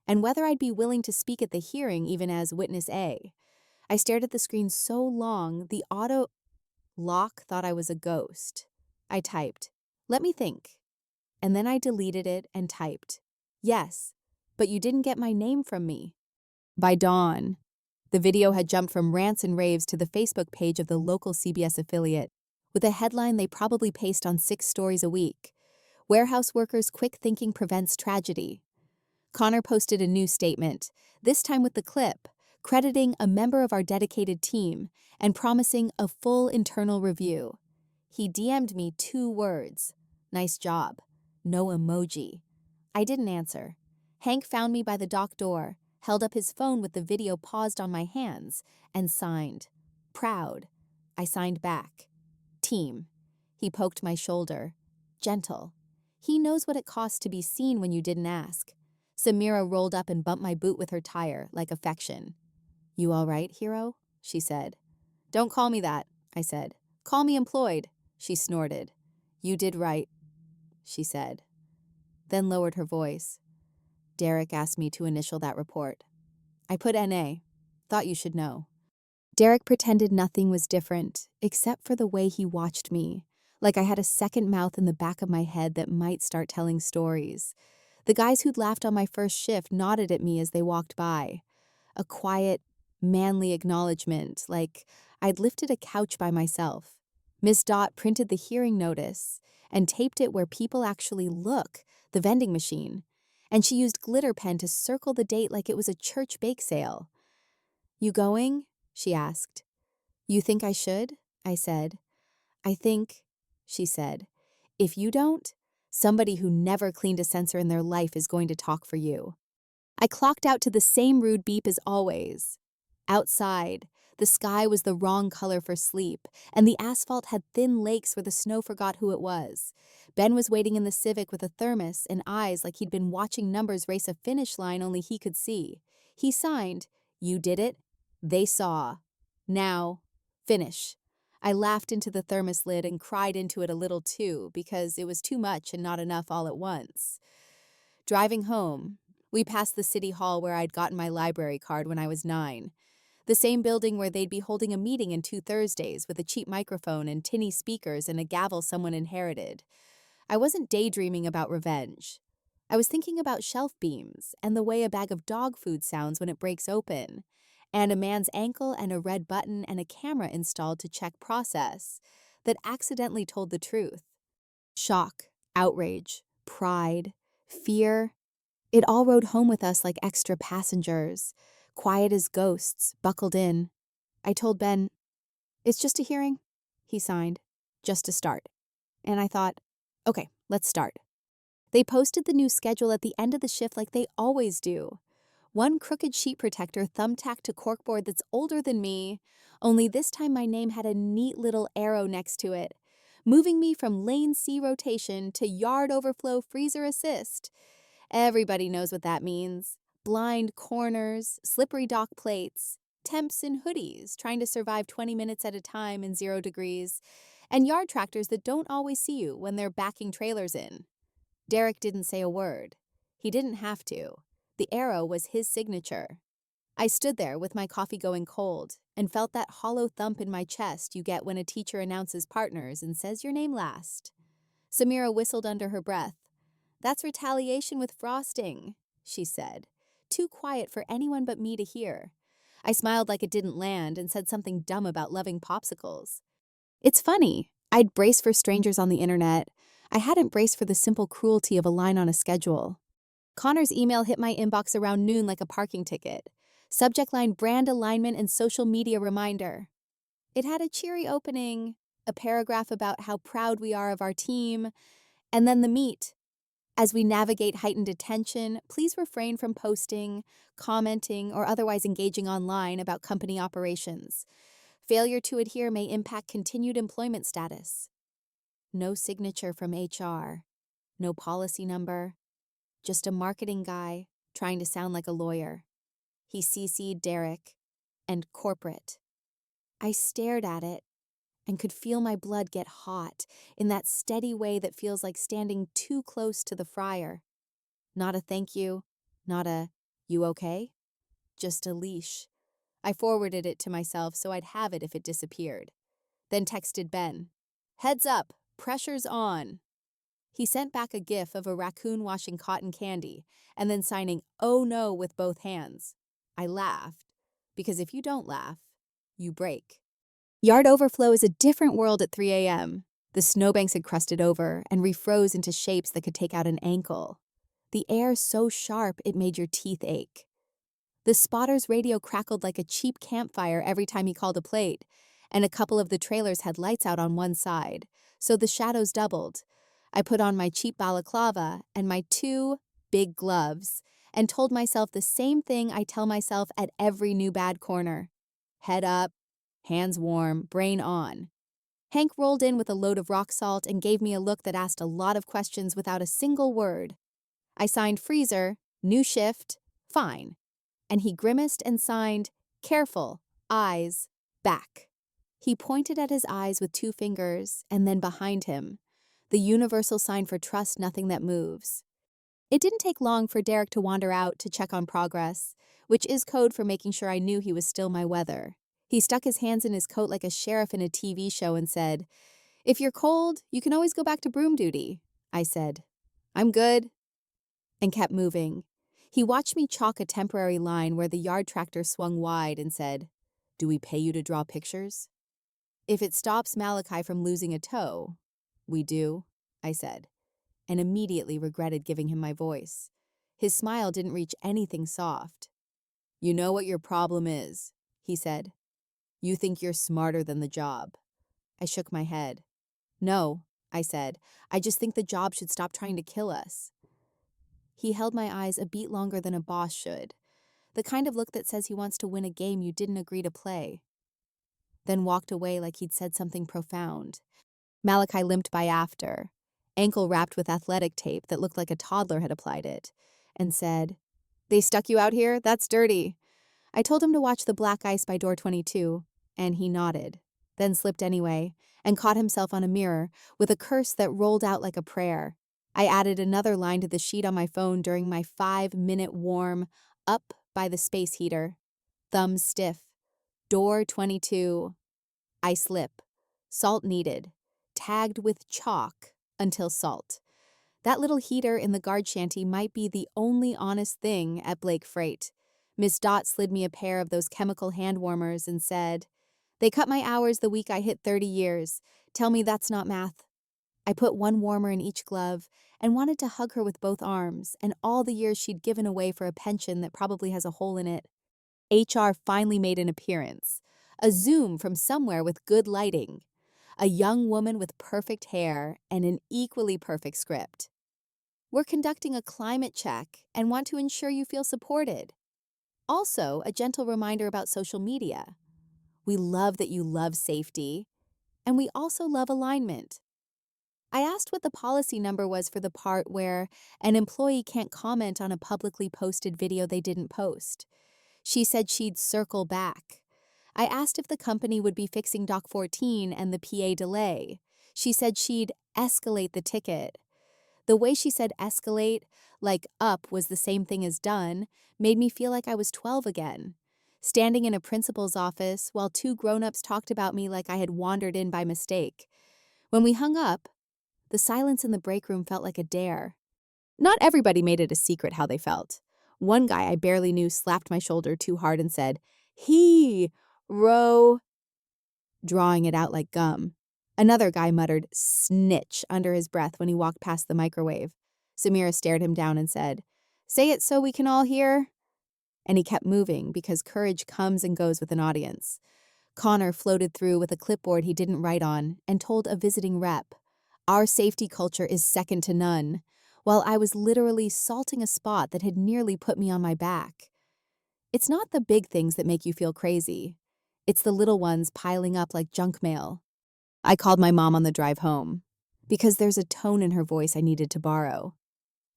and whether I'd be willing to speak at the hearing even as witness A. I stared at the screen so long, the auto lock thought I was a ghost. I typed, "Let me think." And then I deleted it and typed, "Yes, but you didn't get my name from me." By dawn, the video had jumped from rants and raves to the Facebook page of the local CBS affiliate, with a headline they probably paste on 6 stories a week. "Warehouse workers' quick thinking prevents tragedy." Connor posted a new statement, this time with the clip, crediting a member of our dedicated team and promising a full internal review. He DM'd me 2 words, nice job, no emoji. I didn't answer. Hank found me by the dock door, held up his phone with the video paused on my hands, and signed. Proud. I signed back. Team. He poked my shoulder. Gentle. He knows what it costs to be seen when you didn't ask. Samira rolled up and bumped my boot with her tire, like affection. You all right, hero? She said. Don't call me that, I said. Call me employed. She snorted. You did right, she said. Then lowered her voice. Derek asked me to initial that report. I put NA. Thought you should know. Derek pretended nothing was different, except for the way he watched me, like I had a second mouth in the back of my head that might start telling stories. The guys who'd laughed on my first shift nodded at me as they walked by. A quiet, manly acknowledgement, like I'd lifted a couch by myself. Miss Dot printed the hearing notice and taped it where people actually look, the vending machine, and she used glitter pen to circle the date like it was a church bake sale. You going? She asked. You think I should? I said. I think, she said, if you don't, somebody who never cleaned a sensor in their life is going to talk for you. I clocked out to the same rude beep as always. Outside, the sky was the wrong color for sleep, and the asphalt had thin lakes where the snow forgot who it was. Ben was waiting in the Civic with a thermos and eyes like he'd been watching numbers race a finish line only he could see. He signed, You did it. They saw. Now, finish. I laughed into the thermos lid and cried into it a little too, because it was too much and not enough all at once. Driving home, we passed the city hall where I'd gotten my library card when I was 9. The same building where they'd be holding a meeting in 2 Thursdays with a cheap microphone and tinny speakers and a gavel someone inherited. I wasn't daydreaming about revenge. I was thinking about shelf beams and the way a bag of dog food sounds when it breaks open, and a man's ankle and a red button and a camera installed to check process that accidentally told the truth. Shock, outrage, pride, fear, it all rode home with us like extra passengers, quiet as ghosts, buckled in. I told Ben, it's just a hearing. He signed, just to start. And I thought, okay, let's start. They posted the new schedule at the end of the shift like they always do. One crooked sheet protector thumbtacked to corkboard that's older than me, only this time my name had a neat little arrow next to it, moving me from lane C rotation to yard overflow freezer assist. Everybody knows what that means. Blind corners, slippery dock plates, temps in hoodies trying to survive 20 minutes at a time in 0 degrees, and yard tractors that don't always see you when they're backing trailers in. Derek didn't say a word. He didn't have to. The arrow was his signature. I stood there with my coffee going cold and felt that hollow thump in my chest you get when a teacher announces partners and says your name last. Samira whistled under her breath. That's retaliation with frosting, she said, too quiet for anyone but me to hear. I smiled like it didn't land and said something dumb about loving popsicles. It's funny. I'd braced for strangers on the internet. I hadn't braced for the simple cruelty of a line on a schedule. Connor's email hit my inbox around noon like a parking ticket. Subject line brand alignment and social media reminder. It had a cheery opening, a paragraph about how proud we are of our team, and then the meat. As we navigate heightened attention, please refrain from posting, commenting, or otherwise engaging online about company operations. Failure to adhere may impact continued employment status. No signature from HR, no policy number, just a marketing guy trying to sound like a lawyer. He CC'd Derek and corporate. I stared at it and could feel my blood get hot in that steady way that feels like standing too close to the fryer. Not a thank you, not a you okay? Just a leash. I forwarded it to myself so I'd have it if it disappeared. Then texted Ben. Heads up, pressure's on. He sent back a gif of a raccoon washing cotton candy and then signing, oh no, with both hands. I laughed, because if you don't laugh, you break. Yard overflow is a different world at 3 a.m. The snowbanks had crusted over and refroze into shapes that could take out an ankle. the air so sharp it made your teeth ache. The spotter's radio crackled like a cheap campfire every time he called a plate, and a couple of the trailers had lights out on one side, so the shadows doubled. I put on my cheap balaclava and my 2 big gloves and told myself the same thing I tell myself at every new bad corner. Head up, hands warm, brain on. Hank rolled in with a load of rock salt and gave me a look that asked a lot of questions without a single word. I signed freezer, new shift, fine. And he grimaced and signed, careful, eyes, back. He pointed at his eyes with 2 fingers and then behind him, the universal sign for trust nothing that moves. It didn't take long for Derek to wander out to check on progress, which is code for making sure I knew he was still my weather. He stuck his hands in his coat like a sheriff in a TV show and said, "If you're cold, you can always go back to broom duty." I said, "I'm good," and kept moving. He watched me chalk a temporary line where the yard tractor swung wide and said, "Do we pay you to draw pictures?" "If it stops Malachi from losing a toe." "We do," I said, and immediately regretted giving him my voice. His smile didn't reach anything soft. "You know what your problem is," he said. "You think you're smarter than the job." I shook my head. "No," I said, "I just think the job should stop trying to kill us." He held my eyes a beat longer than a boss should, the kind of look that says he wants to win a game you didn't agree to play. Then walked away like he'd said something profound. Malachi limped by after, ankle wrapped with athletic tape that looked like a toddler had applied it, and said, "They stuck you out here? That's dirty." I told him to watch the black ice by door 22, and he nodded, then slipped anyway, and caught himself on a mirror with a curse that rolled out like a prayer. I added another line to the sheet on my phone during my 5-minute warm up by the space heater. Thumbs stiff. Door 22. I slip. Salt needed. Tagged with chalk until salt. That little heater in the guard shanty might be the only honest thing at Blake Freight. Miss Dot slid me a pair of those chemical hand warmers and said, "They cut my hours the week I hit 30 years. Tell me that's not math." I put 1 warmer in each glove and wanted to hug her with both arms and all the years she'd given away for a pension that probably has a hole in it. HR finally made an appearance. A Zoom from somewhere with good lighting. A young woman with perfect hair and an equally perfect script. "We're conducting a climate check and want to ensure you feel supported. Also, a gentle reminder about social media. We love that you love safety, and we also love alignment." I asked what the policy number was for the part where an employee can't comment on a publicly posted video they didn't post. She said she'd circle back. I asked if the company would be fixing Doc 14 and the PA delay. She said she'd escalate the ticket. The way she said escalate, like up was the same thing as done, made me feel like I was 12 again. Standing in a principal's office while 2 grown-ups talked about me like I had wandered in by mistake. When we hung up, the silence in the break room felt like a dare. Not everybody made it a secret how they felt. One guy I barely knew slapped my shoulder too hard and said, "Row," drawing it out like gum. Another guy muttered "snitch" under his breath when he walked past the microwave. Samira stared him down and said, "Say it so we can all hear." And he kept moving because courage comes and goes with an audience. Connor floated through with a clipboard he didn't write on and told a visiting rep, "Our safety culture is second to none," while I was literally salting a spot that had nearly put me on my back. It's not the big things that make you feel crazy. It's the little ones piling up like junk mail. I called my mom on the drive home, because there's a tone in her voice I needed to borrow.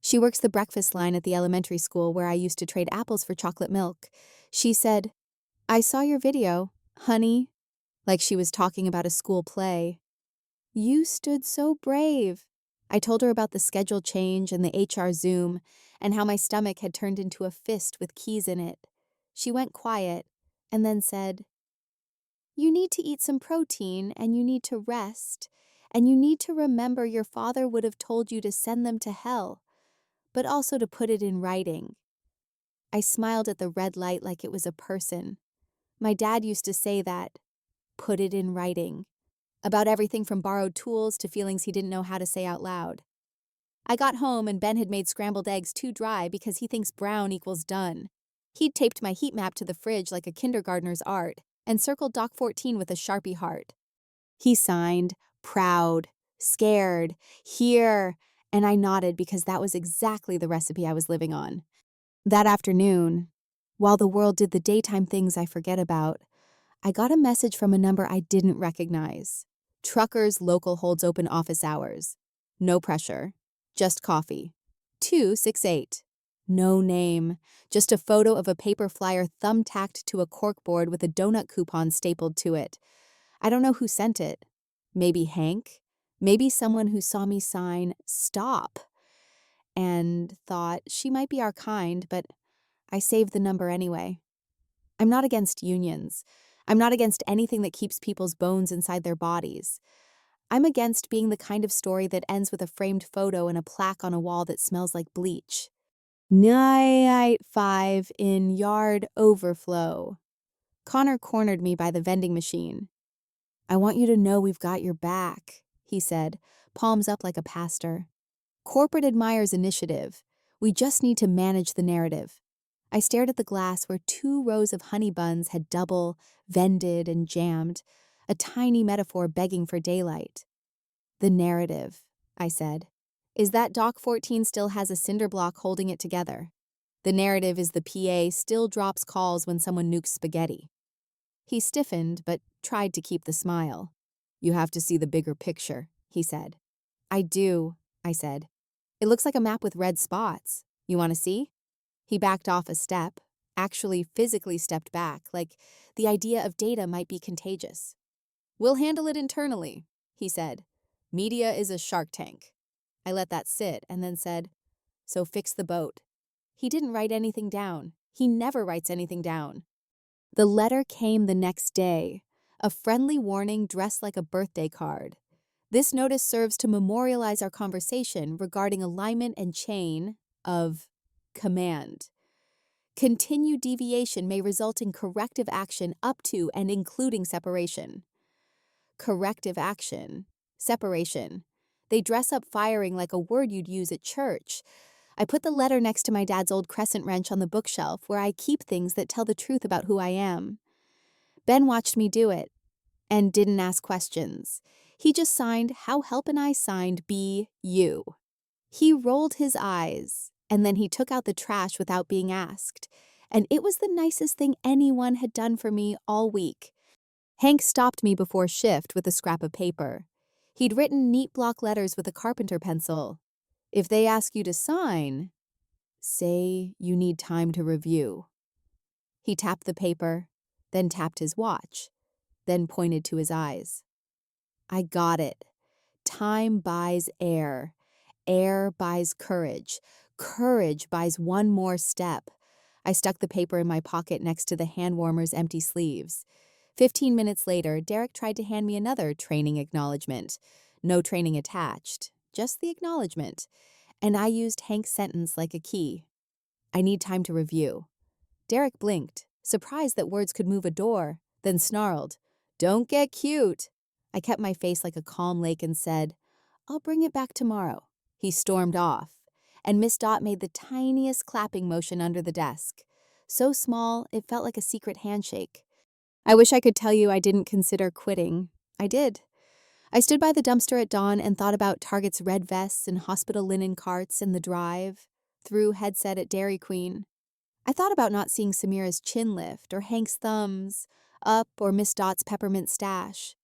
She works the breakfast line at the elementary school where I used to trade apples for chocolate milk. She said, "I saw your video, honey," like she was talking about a school play. "You stood so brave." I told her about the schedule change and the HR Zoom and how my stomach had turned into a fist with keys in it. She went quiet and then said, "You need to eat some protein and you need to rest and you need to remember your father would have told you to send them to hell, but also to put it in writing." I smiled at the red light like it was a person. My dad used to say that, "Put it in writing," about everything from borrowed tools to feelings he didn't know how to say out loud. I got home and Ben had made scrambled eggs too dry because he thinks brown equals done. He'd taped my heat map to the fridge like a kindergartner's art and circled Doc 14 with a Sharpie heart. He signed, proud, scared, here, and I nodded because that was exactly the recipe I was living on. That afternoon, while the world did the daytime things I forget about, I got a message from a number I didn't recognize. Truckers Local holds open office hours. No pressure. Just coffee. 268. No name. Just a photo of a paper flyer thumbtacked to a corkboard with a donut coupon stapled to it. I don't know who sent it. Maybe Hank? Maybe someone who saw me sign "Stop" and thought she might be our kind, but I saved the number anyway. I'm not against unions. I'm not against anything that keeps people's bones inside their bodies. I'm against being the kind of story that ends with a framed photo and a plaque on a wall that smells like bleach. Night 5 in yard overflow. Connor cornered me by the vending machine. I want you to know we've got your back, he said, palms up like a pastor. Corporate admires initiative. We just need to manage the narrative. I stared at the glass where 2 rows of honey buns had double, vended, and jammed, a tiny metaphor begging for daylight. The narrative, I said, is that Doc 14 still has a cinder block holding it together. The narrative is the PA still drops calls when someone nukes spaghetti. He stiffened, but tried to keep the smile. You have to see the bigger picture, he said. I do, I said. It looks like a map with red spots. You want to see? He backed off a step, actually physically stepped back, like the idea of data might be contagious. We'll handle it internally, he said. Media is a shark tank. I let that sit and then said, so fix the boat. He didn't write anything down. He never writes anything down. The letter came the next day, a friendly warning dressed like a birthday card. This notice serves to memorialize our conversation regarding alignment and chain of command. Continued deviation may result in corrective action up to and including separation. Corrective action. Separation. They dress up firing like a word you'd use at church. I put the letter next to my dad's old crescent wrench on the bookshelf where I keep things that tell the truth about who I am. Ben watched me do it and didn't ask questions. He just signed how helpin' I signed be you. He rolled his eyes and then he took out the trash without being asked. And it was the nicest thing anyone had done for me all week. Hank stopped me before shift with a scrap of paper. He'd written neat block letters with a carpenter pencil. If they ask you to sign, say you need time to review. He tapped the paper, then tapped his watch, then pointed to his eyes. I got it. Time buys air. Air buys courage. Courage buys one more step. I stuck the paper in my pocket next to the hand warmer's empty sleeves. 15 minutes later, Derek tried to hand me another training acknowledgement. No training attached, just the acknowledgement. And I used Hank's sentence like a key. I need time to review. Derek blinked, surprised that words could move a door, then snarled, Don't get cute. I kept my face like a calm lake and said, I'll bring it back tomorrow. He stormed off, and Miss Dot made the tiniest clapping motion under the desk. So small, it felt like a secret handshake. I wish I could tell you I didn't consider quitting. I did. I stood by the dumpster at dawn and thought about Target's red vests and hospital linen carts and the drive, through headset at Dairy Queen. I thought about not seeing Samira's chin lift or Hank's thumbs up or Miss Dot's peppermint stash.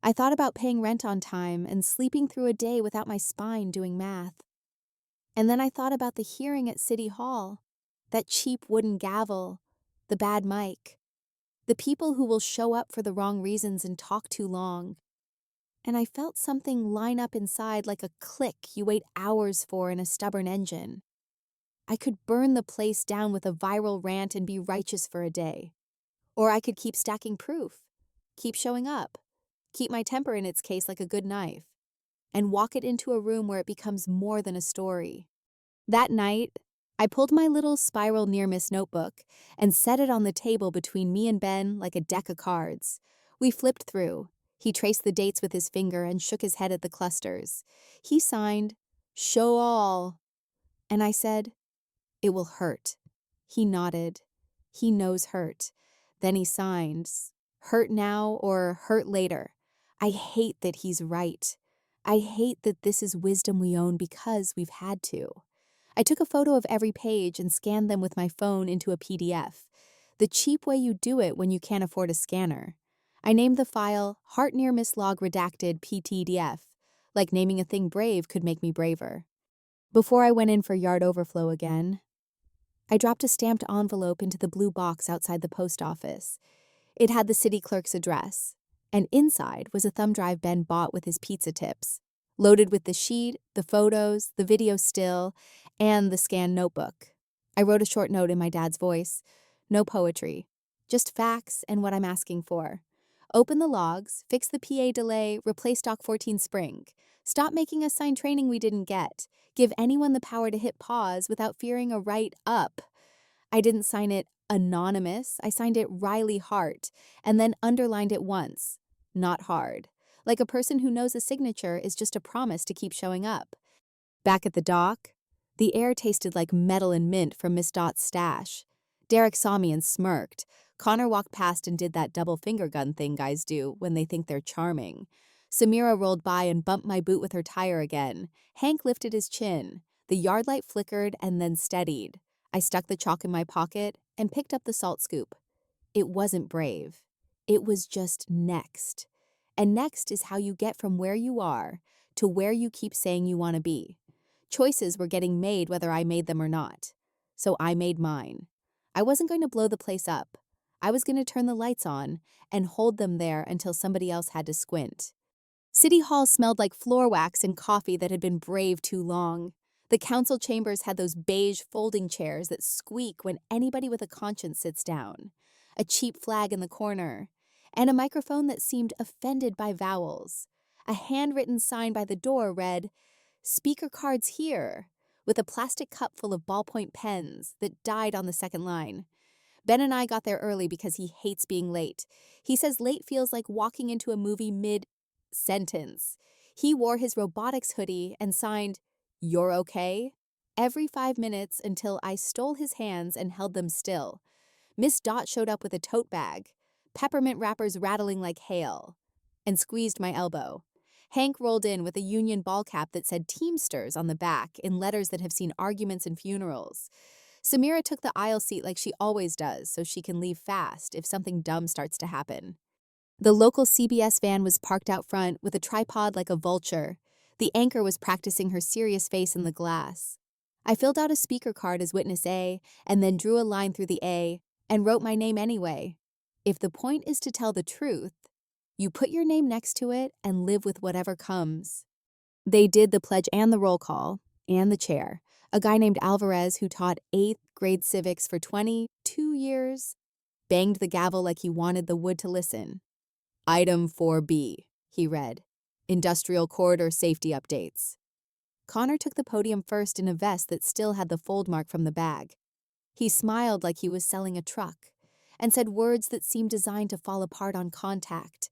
I thought about paying rent on time and sleeping through a day without my spine doing math. And then I thought about the hearing at City Hall, that cheap wooden gavel, the bad mic, the people who will show up for the wrong reasons and talk too long. And I felt something line up inside like a click you wait hours for in a stubborn engine. I could burn the place down with a viral rant and be righteous for a day. Or I could keep stacking proof, keep showing up, keep my temper in its case like a good knife, and walk it into a room where it becomes more than a story. That night, I pulled my little spiral near-miss notebook and set it on the table between me and Ben like a deck of cards. We flipped through. He traced the dates with his finger and shook his head at the clusters. He signed, Show all. And I said, it will hurt. He nodded. He knows hurt. Then he signs, hurt now or hurt later. I hate that he's right. I hate that this is wisdom we own because we've had to. I took a photo of every page and scanned them with my phone into a PDF. The cheap way you do it when you can't afford a scanner. I named the file Heart Near Miss Log Redacted PTDF, like naming a thing brave could make me braver. Before I went in for yard overflow again, I dropped a stamped envelope into the blue box outside the post office. It had the city clerk's address, and inside was a thumb drive Ben bought with his pizza tips, loaded with the sheet, the photos, the video still, and the scanned notebook. I wrote a short note in my dad's voice. No poetry, just facts and what I'm asking for. Open the logs, fix the PA delay, replace Doc 14 spring. Stop making us sign training we didn't get. Give anyone the power to hit pause without fearing a write-up. I didn't sign it anonymous. I signed it Riley Hart and then underlined it once. Not hard. Like a person who knows a signature is just a promise to keep showing up. Back at the dock, the air tasted like metal and mint from Miss Dot's stash. Derek saw me and smirked. Connor walked past and did that double finger gun thing guys do when they think they're charming. Samira rolled by and bumped my boot with her tire again. Hank lifted his chin. The yard light flickered and then steadied. I stuck the chalk in my pocket and picked up the salt scoop. It wasn't brave. It was just next. And next is how you get from where you are to where you keep saying you want to be. Choices were getting made whether I made them or not. So I made mine. I wasn't going to blow the place up. I was going to turn the lights on and hold them there until somebody else had to squint. City Hall smelled like floor wax and coffee that had been brave too long. The council chambers had those beige folding chairs that squeak when anybody with a conscience sits down, a cheap flag in the corner, and a microphone that seemed offended by vowels. A handwritten sign by the door read, "Speaker cards here," with a plastic cup full of ballpoint pens that died on the second line. Ben and I got there early because he hates being late. He says late feels like walking into a movie mid-sentence. He wore his robotics hoodie and signed, "You're okay?" every 5 minutes until I stole his hands and held them still. Miss Dot showed up with a tote bag, peppermint wrappers rattling like hail, and squeezed my elbow. Hank rolled in with a union ball cap that said Teamsters on the back in letters that have seen arguments and funerals. Samira took the aisle seat like she always does so she can leave fast if something dumb starts to happen. The local CBS van was parked out front with a tripod like a vulture. The anchor was practicing her serious face in the glass. I filled out a speaker card as witness A and then drew a line through the A and wrote my name anyway. If the point is to tell the truth, you put your name next to it and live with whatever comes. They did the pledge and the roll call, and the chair. A guy named Alvarez who taught 8th grade civics for 22 years, banged the gavel like he wanted the wood to listen. Item 4B, he read. Industrial corridor safety updates. Connor took the podium first in a vest that still had the fold mark from the bag. He smiled like he was selling a truck, and said words that seemed designed to fall apart on contact.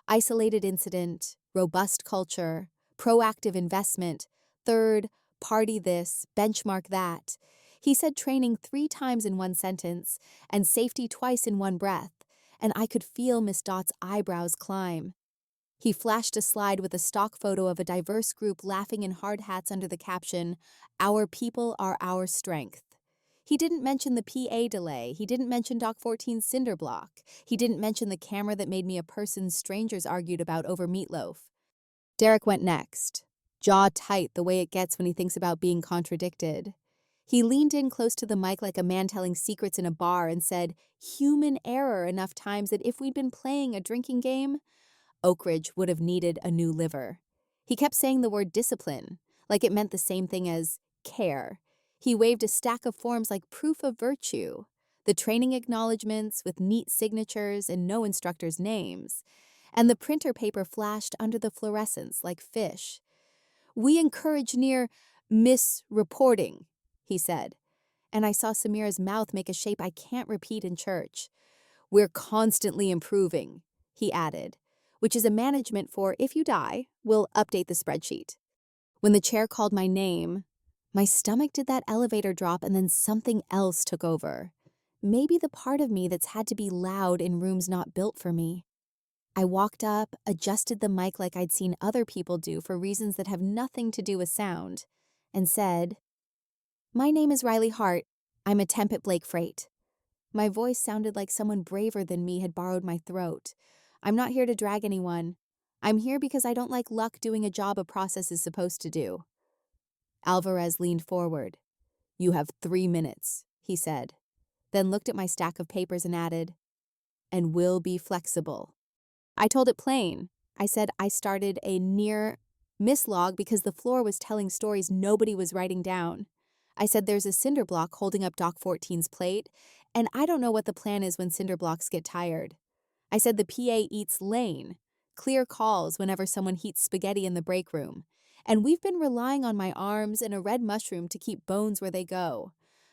Isolated incident, robust culture, proactive investment, third, party this, benchmark that. He said training 3 times in one sentence and safety twice in one breath, and I could feel Miss Dot's eyebrows climb. He flashed a slide with a stock photo of a diverse group laughing in hard hats under the caption, "Our people are our strength." He didn't mention the PA delay. He didn't mention Doc 14's cinder block. He didn't mention the camera that made me a person strangers argued about over meatloaf. Derek went next, jaw tight the way it gets when he thinks about being contradicted. He leaned in close to the mic like a man telling secrets in a bar and said, "Human error" enough times that if we'd been playing a drinking game, Oak Ridge would have needed a new liver. He kept saying the word discipline, like it meant the same thing as care. He waved a stack of forms like proof of virtue, the training acknowledgments with neat signatures and no instructors' names, and the printer paper flashed under the fluorescence like fish. "We encourage near misreporting," he said, and I saw Samira's mouth make a shape I can't repeat in church. "We're constantly improving," he added, which is a management for if you die, we'll update the spreadsheet. When the chair called my name, my stomach did that elevator drop and then something else took over. Maybe the part of me that's had to be loud in rooms not built for me. I walked up, adjusted the mic like I'd seen other people do for reasons that have nothing to do with sound, and said, "My name is Riley Hart. I'm a temp at Blake Freight." My voice sounded like someone braver than me had borrowed my throat. "I'm not here to drag anyone. I'm here because I don't like luck doing a job a process is supposed to do." Alvarez leaned forward. "You have 3 minutes," he said, then looked at my stack of papers and added, "and will be flexible." I told it plain. I said I started a near miss log because the floor was telling stories nobody was writing down. I said there's a cinder block holding up Doc 14's plate, and I don't know what the plan is when cinder blocks get tired. I said the PA eats lane, clear calls whenever someone heats spaghetti in the break room, and we've been relying on my arms and a red mushroom to keep bones where they go.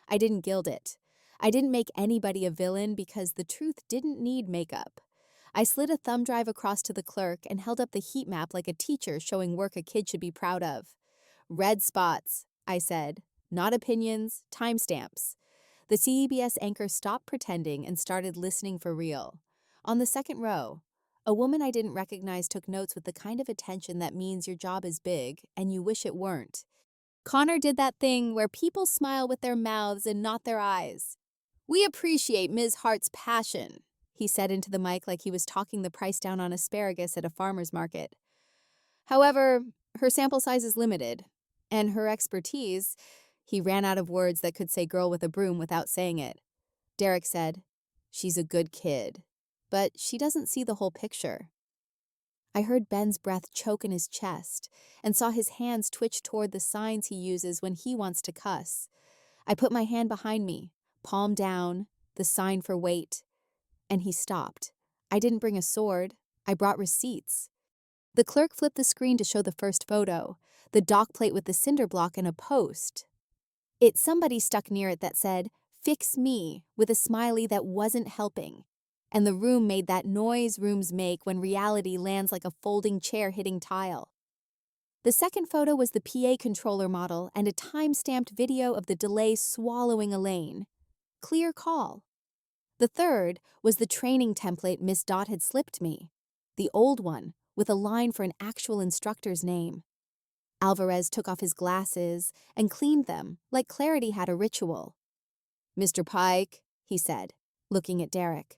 I didn't gild it. I didn't make anybody a villain because the truth didn't need makeup. I slid a thumb drive across to the clerk and held up the heat map like a teacher showing work a kid should be proud of. "Red spots," I said. "Not opinions, timestamps." The CBS anchor stopped pretending and started listening for real. On the second row, a woman I didn't recognize took notes with the kind of attention that means your job is big and you wish it weren't. Connor did that thing where people smile with their mouths and not their eyes. "We appreciate Ms. Hart's passion," he said into the mic like he was talking the price down on asparagus at a farmer's market. "However, her sample size is limited, and her expertise—" He ran out of words that could say girl with a broom without saying it. Derek said, "She's a good kid, but she doesn't see the whole picture." I heard Ben's breath choke in his chest and saw his hands twitch toward the signs he uses when he wants to cuss. I put my hand behind me, palm down, the sign for wait, and he stopped. I didn't bring a sword. I brought receipts. The clerk flipped the screen to show the first photo, the dock plate with the cinder block and a post. Somebody stuck near it that said, "Fix me," with a smiley that wasn't helping. And the room made that noise rooms make when reality lands like a folding chair hitting tile. The second photo was the PA controller model and a time-stamped video of the delay swallowing a lane. Clear call. The third was the training template Miss Dot had slipped me, the old one, with a line for an actual instructor's name. Alvarez took off his glasses and cleaned them, like Clarity had a ritual. "Mr. Pike," he said, looking at Derek.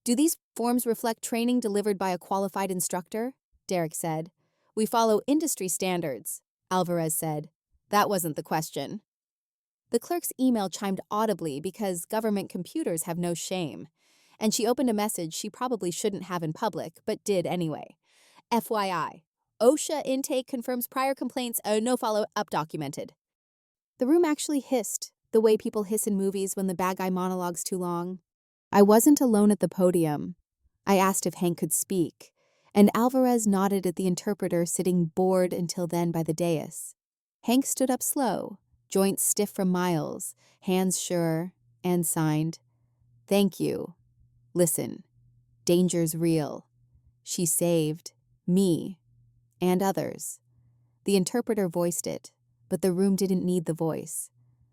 "Do these forms reflect training delivered by a qualified instructor?" Derek said. "We follow industry standards," Alvarez said. "That wasn't the question." The clerk's email chimed audibly because government computers have no shame, and she opened a message she probably shouldn't have in public, but did anyway. "FYI, OSHA intake confirms prior complaints, no follow-up documented." The room actually hissed, the way people hiss in movies when the bad guy monologues too long. I wasn't alone at the podium. I asked if Hank could speak, and Alvarez nodded at the interpreter sitting bored until then by the dais. Hank stood up slow, joints stiff from miles, hands sure, and signed, "Thank you. Listen, danger's real. She saved me and others." The interpreter voiced it, but the room didn't need the voice.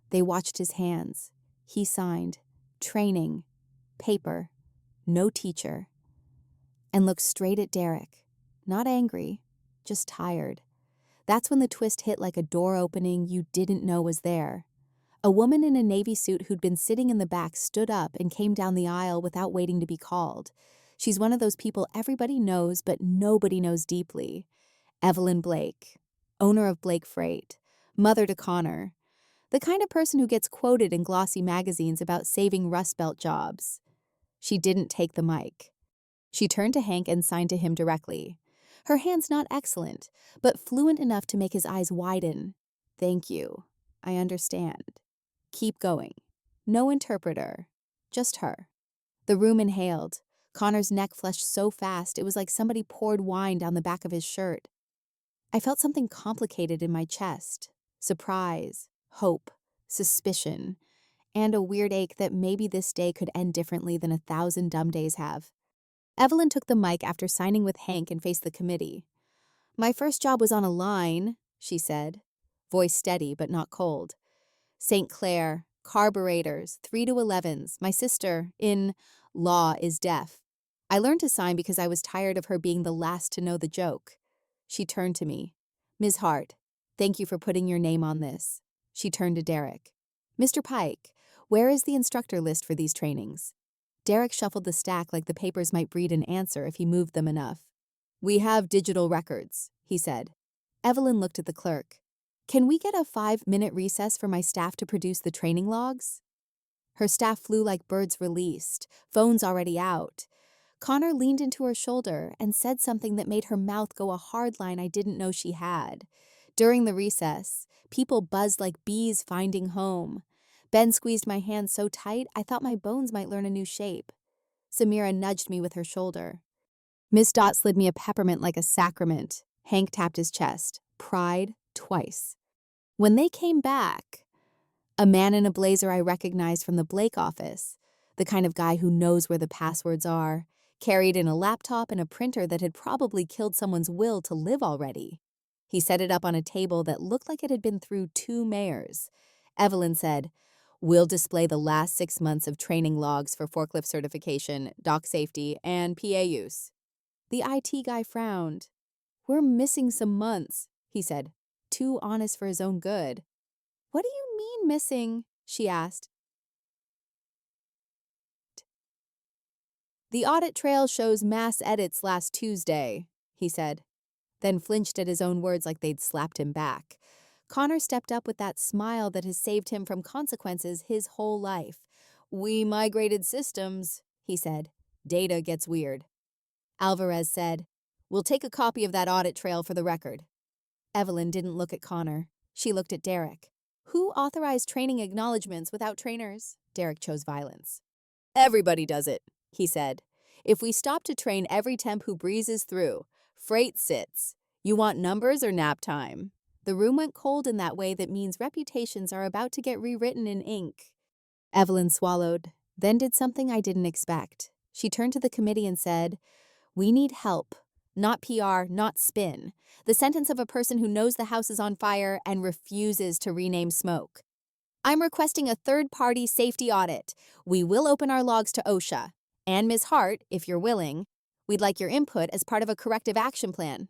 They watched his hands. He signed, "Training, paper, no teacher," and looked straight at Derek, not angry, just tired. That's when the twist hit like a door opening you didn't know was there. A woman in a navy suit who'd been sitting in the back stood up and came down the aisle without waiting to be called. She's one of those people everybody knows but nobody knows deeply. Evelyn Blake, owner of Blake Freight, mother to Connor, the kind of person who gets quoted in glossy magazines about saving Rust Belt jobs. She didn't take the mic. She turned to Hank and signed to him directly. Her hand's not excellent, but fluent enough to make his eyes widen. "Thank you. I understand. Keep going. No interpreter. Just her." The room inhaled. Connor's neck flushed so fast it was like somebody poured wine down the back of his shirt. I felt something complicated in my chest. Surprise, hope, suspicion, and a weird ache that maybe this day could end differently than 1,000 dumb days have. Evelyn took the mic after signing with Hank and faced the committee. "My first job was on a line," she said, voice steady but not cold. St. Clair, carburetors, 3 to 11s, my sister, in law is deaf. I learned to sign because I was tired of her being the last to know the joke. She turned to me. Ms. Hart, thank you for putting your name on this. She turned to Derek. Mr. Pike, where is the instructor list for these trainings? Derek shuffled the stack like the papers might breed an answer if he moved them enough. We have digital records, he said. Evelyn looked at the clerk. Can we get a 5-minute recess for my staff to produce the training logs? Her staff flew like birds released, phones already out. Connor leaned into her shoulder and said something that made her mouth go a hard line I didn't know she had. During the recess, people buzzed like bees finding home. Ben squeezed my hand so tight I thought my bones might learn a new shape. Samira nudged me with her shoulder. Miss Dot slid me a peppermint like a sacrament. Hank tapped his chest. Pride twice. When they came back, a man in a blazer I recognized from the Blake office, the kind of guy who knows where the passwords are, carried in a laptop and a printer that had probably killed someone's will to live already. He set it up on a table that looked like it had been through 2 mayors. Evelyn said, "We'll display the last 6 months of training logs for forklift certification, dock safety, and PA use." The IT guy frowned. "We're missing some months," he said, too honest for his own good. "What do you mean missing?" she asked. "The audit trail shows mass edits last Tuesday," he said, then flinched at his own words like they'd slapped him back. Connor stepped up with that smile that has saved him from consequences his whole life. "We migrated systems," he said. "Data gets weird." Alvarez said, "We'll take a copy of that audit trail for the record." Evelyn didn't look at Connor. She looked at Derek. "Who authorized training acknowledgments without trainers?" Derek chose violence. "Everybody does it," he said. "If we stop to train every temp who breezes through, freight sits. You want numbers or nap time?" The room went cold in that way that means reputations are about to get rewritten in ink. Evelyn swallowed, then did something I didn't expect. She turned to the committee and said, "We need help. Not PR, not spin. The sentence of a person who knows the house is on fire and refuses to rename smoke. I'm requesting a third-party safety audit. We will open our logs to OSHA. And Ms. Hart, if you're willing, we'd like your input as part of a corrective action plan."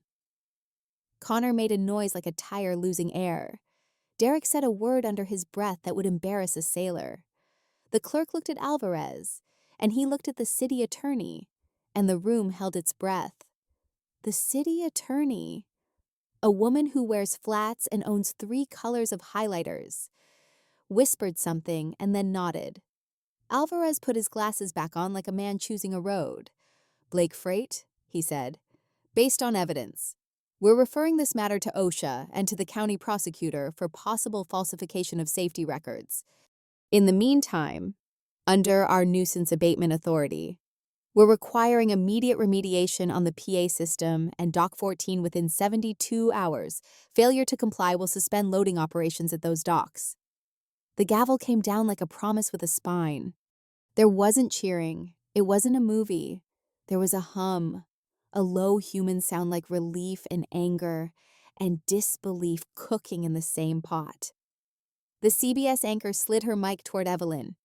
Connor made a noise like a tire losing air. Derek said a word under his breath that would embarrass a sailor. The clerk looked at Alvarez, and he looked at the city attorney, and the room held its breath. The city attorney. A woman who wears flats and owns 3 colors of highlighters. Whispered something and then nodded. Alvarez put his glasses back on like a man choosing a road. "Blake Freight," he said, "based on evidence. We're referring this matter to OSHA and to the county prosecutor for possible falsification of safety records. In the meantime, under our nuisance abatement authority, we're requiring immediate remediation on the PA system and Dock 14 within 72 hours. Failure to comply will suspend loading operations at those docks." The gavel came down like a promise with a spine. There wasn't cheering. It wasn't a movie. There was a hum, a low human sound like relief and anger and disbelief cooking in the same pot. The CBS anchor slid her mic toward Evelyn.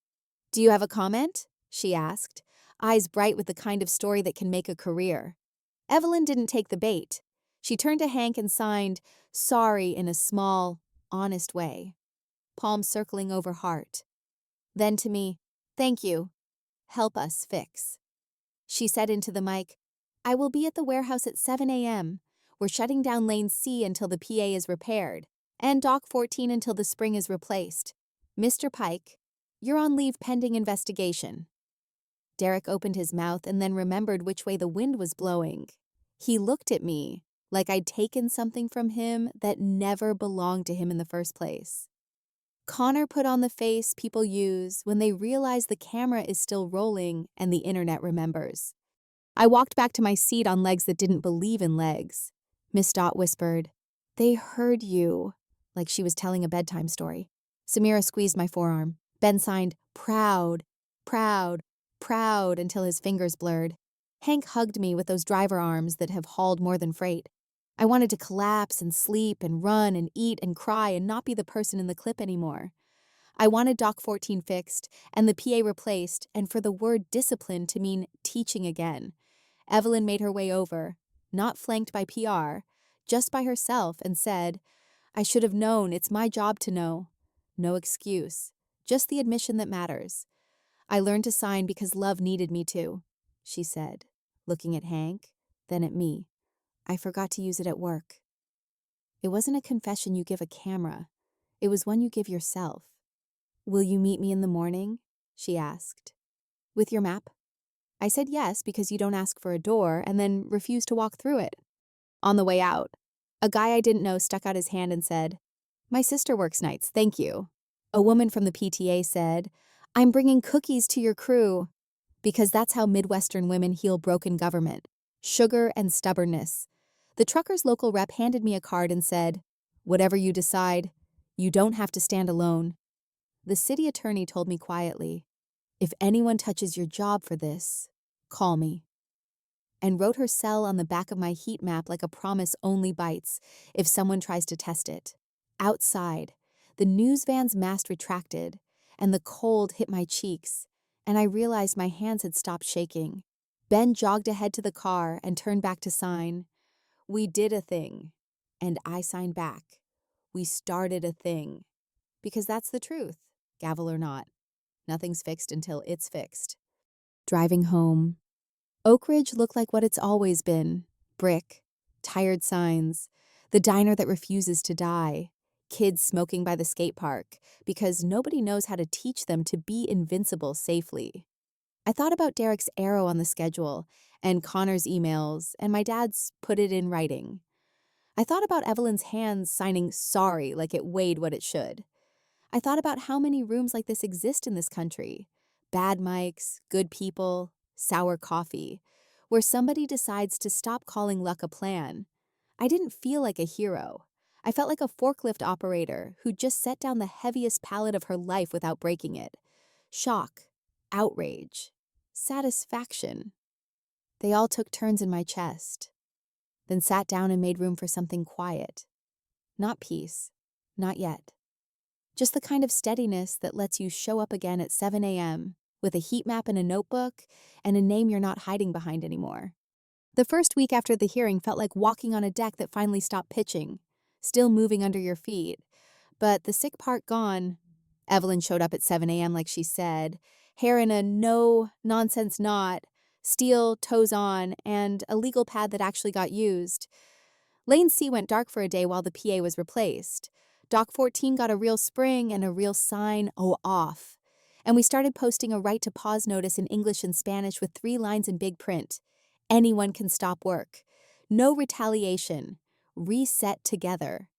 "Do you have a comment?" she asked, eyes bright with the kind of story that can make a career. Evelyn didn't take the bait. She turned to Hank and signed, "Sorry," in a small, honest way, palms circling over heart. Then to me, "Thank you. Help us fix." She said into the mic, "I will be at the warehouse at 7 a.m. We're shutting down lane C until the PA is repaired, and dock 14 until the spring is replaced. Mr. Pike, you're on leave pending investigation." Derek opened his mouth and then remembered which way the wind was blowing. He looked at me like I'd taken something from him that never belonged to him in the first place. Connor put on the face people use when they realize the camera is still rolling and the internet remembers. I walked back to my seat on legs that didn't believe in legs. Miss Dot whispered, "They heard you," like she was telling a bedtime story. Samira squeezed my forearm. Ben signed, "Proud, proud, proud," until his fingers blurred. Hank hugged me with those driver arms that have hauled more than freight. I wanted to collapse and sleep and run and eat and cry and not be the person in the clip anymore. I wanted Doc 14 fixed and the PA replaced and for the word discipline to mean teaching again. Evelyn made her way over, not flanked by PR, just by herself, and said, "I should have known, it's my job to know." No excuse, just the admission that matters. "I learned to sign because love needed me to," she said, looking at Hank, then at me. "I forgot to use it at work." It wasn't a confession you give a camera. It was one you give yourself. "Will you meet me in the morning?" she asked. "With your map?" I said yes because you don't ask for a door and then refuse to walk through it. On the way out, a guy I didn't know stuck out his hand and said, "My sister works nights, thank you." A woman from the PTA said, "I'm bringing cookies to your crew," because that's how Midwestern women heal broken government. Sugar and stubbornness. The trucker's local rep handed me a card and said, "Whatever you decide, you don't have to stand alone." The city attorney told me quietly, "If anyone touches your job for this, call me," and wrote her cell on the back of my heat map like a promise only bites if someone tries to test it. Outside, the news van's mast retracted, and the cold hit my cheeks, and I realized my hands had stopped shaking. Ben jogged ahead to the car and turned back to sign. "We did a thing," and I signed back. "We started a thing." Because that's the truth, gavel or not. Nothing's fixed until it's fixed. Driving home. Oak Ridge looked like what it's always been. Brick, tired signs, the diner that refuses to die, kids smoking by the skate park because nobody knows how to teach them to be invincible safely. I thought about Derek's arrow on the schedule and Connor's emails and my dad's put it in writing. I thought about Evelyn's hands signing sorry like it weighed what it should. I thought about how many rooms like this exist in this country. Bad mics, good people, sour coffee, where somebody decides to stop calling luck a plan. I didn't feel like a hero. I felt like a forklift operator who just set down the heaviest pallet of her life without breaking it. Shock, outrage, satisfaction. They all took turns in my chest, then sat down and made room for something quiet. Not peace, not yet. Just the kind of steadiness that lets you show up again at 7 a.m. with a heat map and a notebook and a name you're not hiding behind anymore. The first week after the hearing felt like walking on a deck that finally stopped pitching, still moving under your feet. But the sick part gone. Evelyn showed up at 7 a.m. like she said, hair in a no-nonsense knot, steel toes on, and a legal pad that actually got used. Lane C went dark for a day while the PA was replaced. Doc 14 got a real spring and a real sign, off. And we started posting a right to pause notice in English and Spanish with 3 lines in big print. Anyone can stop work. No retaliation. Reset together.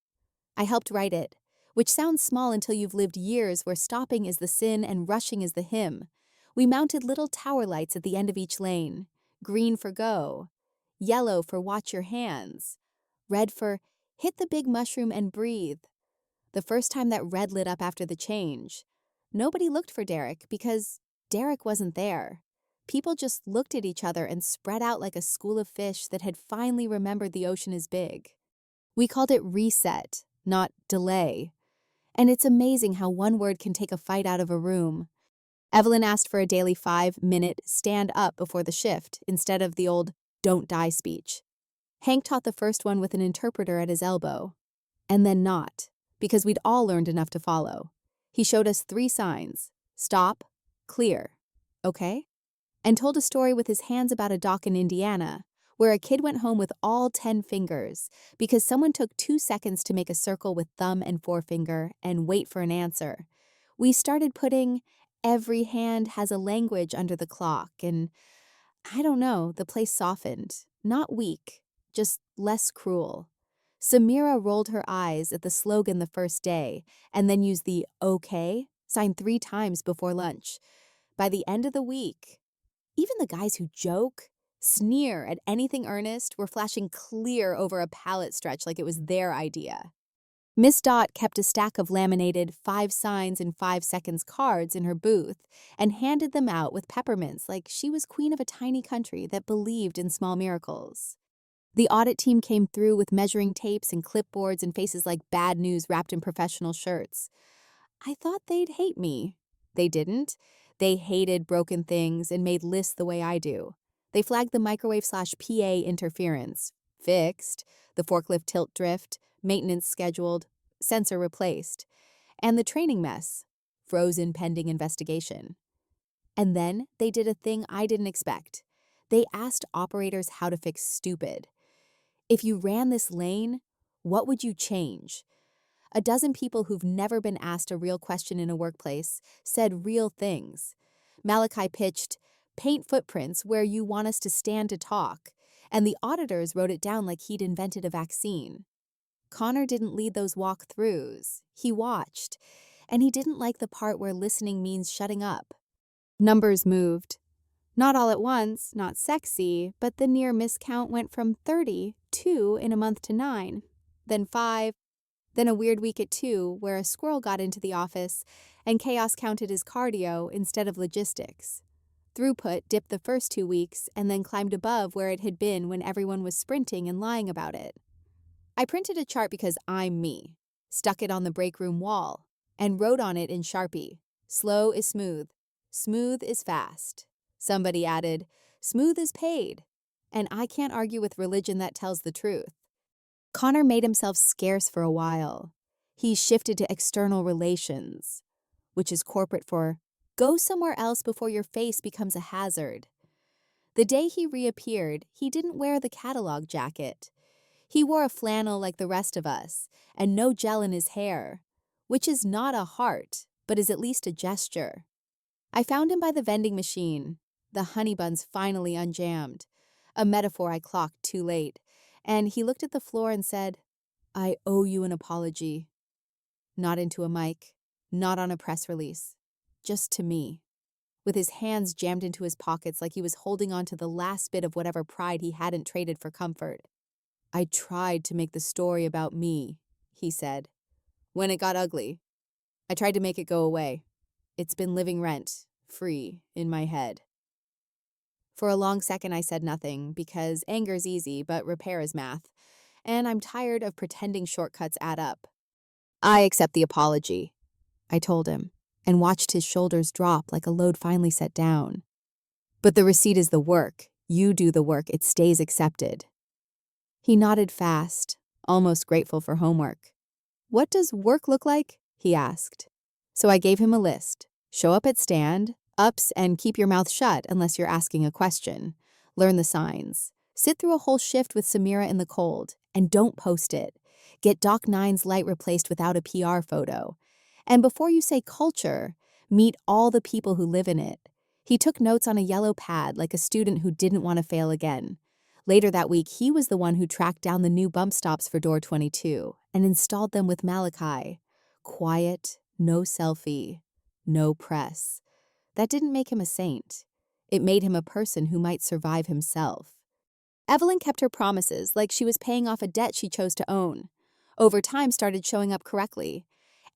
I helped write it, which sounds small until you've lived years where stopping is the sin and rushing is the hymn. We mounted little tower lights at the end of each lane. Green for go. Yellow for watch your hands. Red for hit the big mushroom and breathe. The first time that red lit up after the change, nobody looked for Derek because Derek wasn't there. People just looked at each other and spread out like a school of fish that had finally remembered the ocean is big. We called it reset, not delay. And it's amazing how one word can take a fight out of a room. Evelyn asked for a daily 5-minute stand up before the shift instead of the old don't die speech. Hank taught the first one with an interpreter at his elbow. And then not, because we'd all learned enough to follow. He showed us 3 signs: stop, clear, okay? And told a story with his hands about a dock in Indiana, where a kid went home with all 10 fingers because someone took 2 seconds to make a circle with thumb and forefinger and wait for an answer. We started putting every hand has a language under the clock, and I don't know, the place softened. Not weak, just less cruel. Samira rolled her eyes at the slogan the first day and then used the okay sign 3 times before lunch. By the end of the week, even the guys who joke, sneer at anything earnest were flashing clear over a pallet stretch like it was their idea. Miss Dot kept a stack of laminated 5 signs in 5 seconds cards in her booth and handed them out with peppermints like she was queen of a tiny country that believed in small miracles. The audit team came through with measuring tapes and clipboards and faces like bad news wrapped in professional shirts. I thought they'd hate me. They didn't. They hated broken things and made lists the way I do. They flagged the microwave/PA interference, fixed, the forklift tilt drift, maintenance scheduled, sensor replaced, and the training mess, frozen pending investigation. And then they did a thing I didn't expect. They asked operators how to fix stupid. If you ran this lane, what would you change? A dozen people who've never been asked a real question in a workplace said real things. Malachi pitched, "Paint footprints where you want us to stand to talk," and the auditors wrote it down like he'd invented a vaccine. Connor didn't lead those walkthroughs. He watched, and he didn't like the part where listening means shutting up. Numbers moved. Not all at once, not sexy, but the near miscount went from 32 in a month to 9, then 5, then a weird week at 2 where a squirrel got into the office and chaos counted as cardio instead of logistics. Throughput dipped the first 2 weeks and then climbed above where it had been when everyone was sprinting and lying about it. I printed a chart because I'm me, stuck it on the break room wall, and wrote on it in Sharpie, "Slow is smooth, smooth is fast." Somebody added, "Smooth is paid," and I can't argue with religion that tells the truth. Connor made himself scarce for a while. He shifted to external relations, which is corporate for go somewhere else before your face becomes a hazard. The day he reappeared, he didn't wear the catalog jacket. He wore a flannel like the rest of us, and no gel in his hair, which is not a heart, but is at least a gesture. I found him by the vending machine, the honey buns finally unjammed, a metaphor I clocked too late, and he looked at the floor and said, "I owe you an apology." Not into a mic, not on a press release, just to me, with his hands jammed into his pockets like he was holding on to the last bit of whatever pride he hadn't traded for comfort. "I tried to make the story about me," he said. "When it got ugly, I tried to make it go away. It's been living rent, free, in my head." For a long second I said nothing, because anger's easy, but repair is math, and I'm tired of pretending shortcuts add up. "I accept the apology," I told him, and watched his shoulders drop like a load finally set down. "But the receipt is the work. You do the work, it stays accepted." He nodded fast, almost grateful for homework. "What does work look like?" he asked. So I gave him a list. Show up at stand, ups, and keep your mouth shut unless you're asking a question. Learn the signs. Sit through a whole shift with Samira in the cold, and don't post it. Get Doc 9's light replaced without a PR photo. And before you say culture, meet all the people who live in it. He took notes on a yellow pad like a student who didn't want to fail again. Later that week, he was the one who tracked down the new bump stops for door 22 and installed them with Malachi. Quiet, no selfie, no press. That didn't make him a saint. It made him a person who might survive himself. Evelyn kept her promises like she was paying off a debt she chose to own. Over time, started showing up correctly.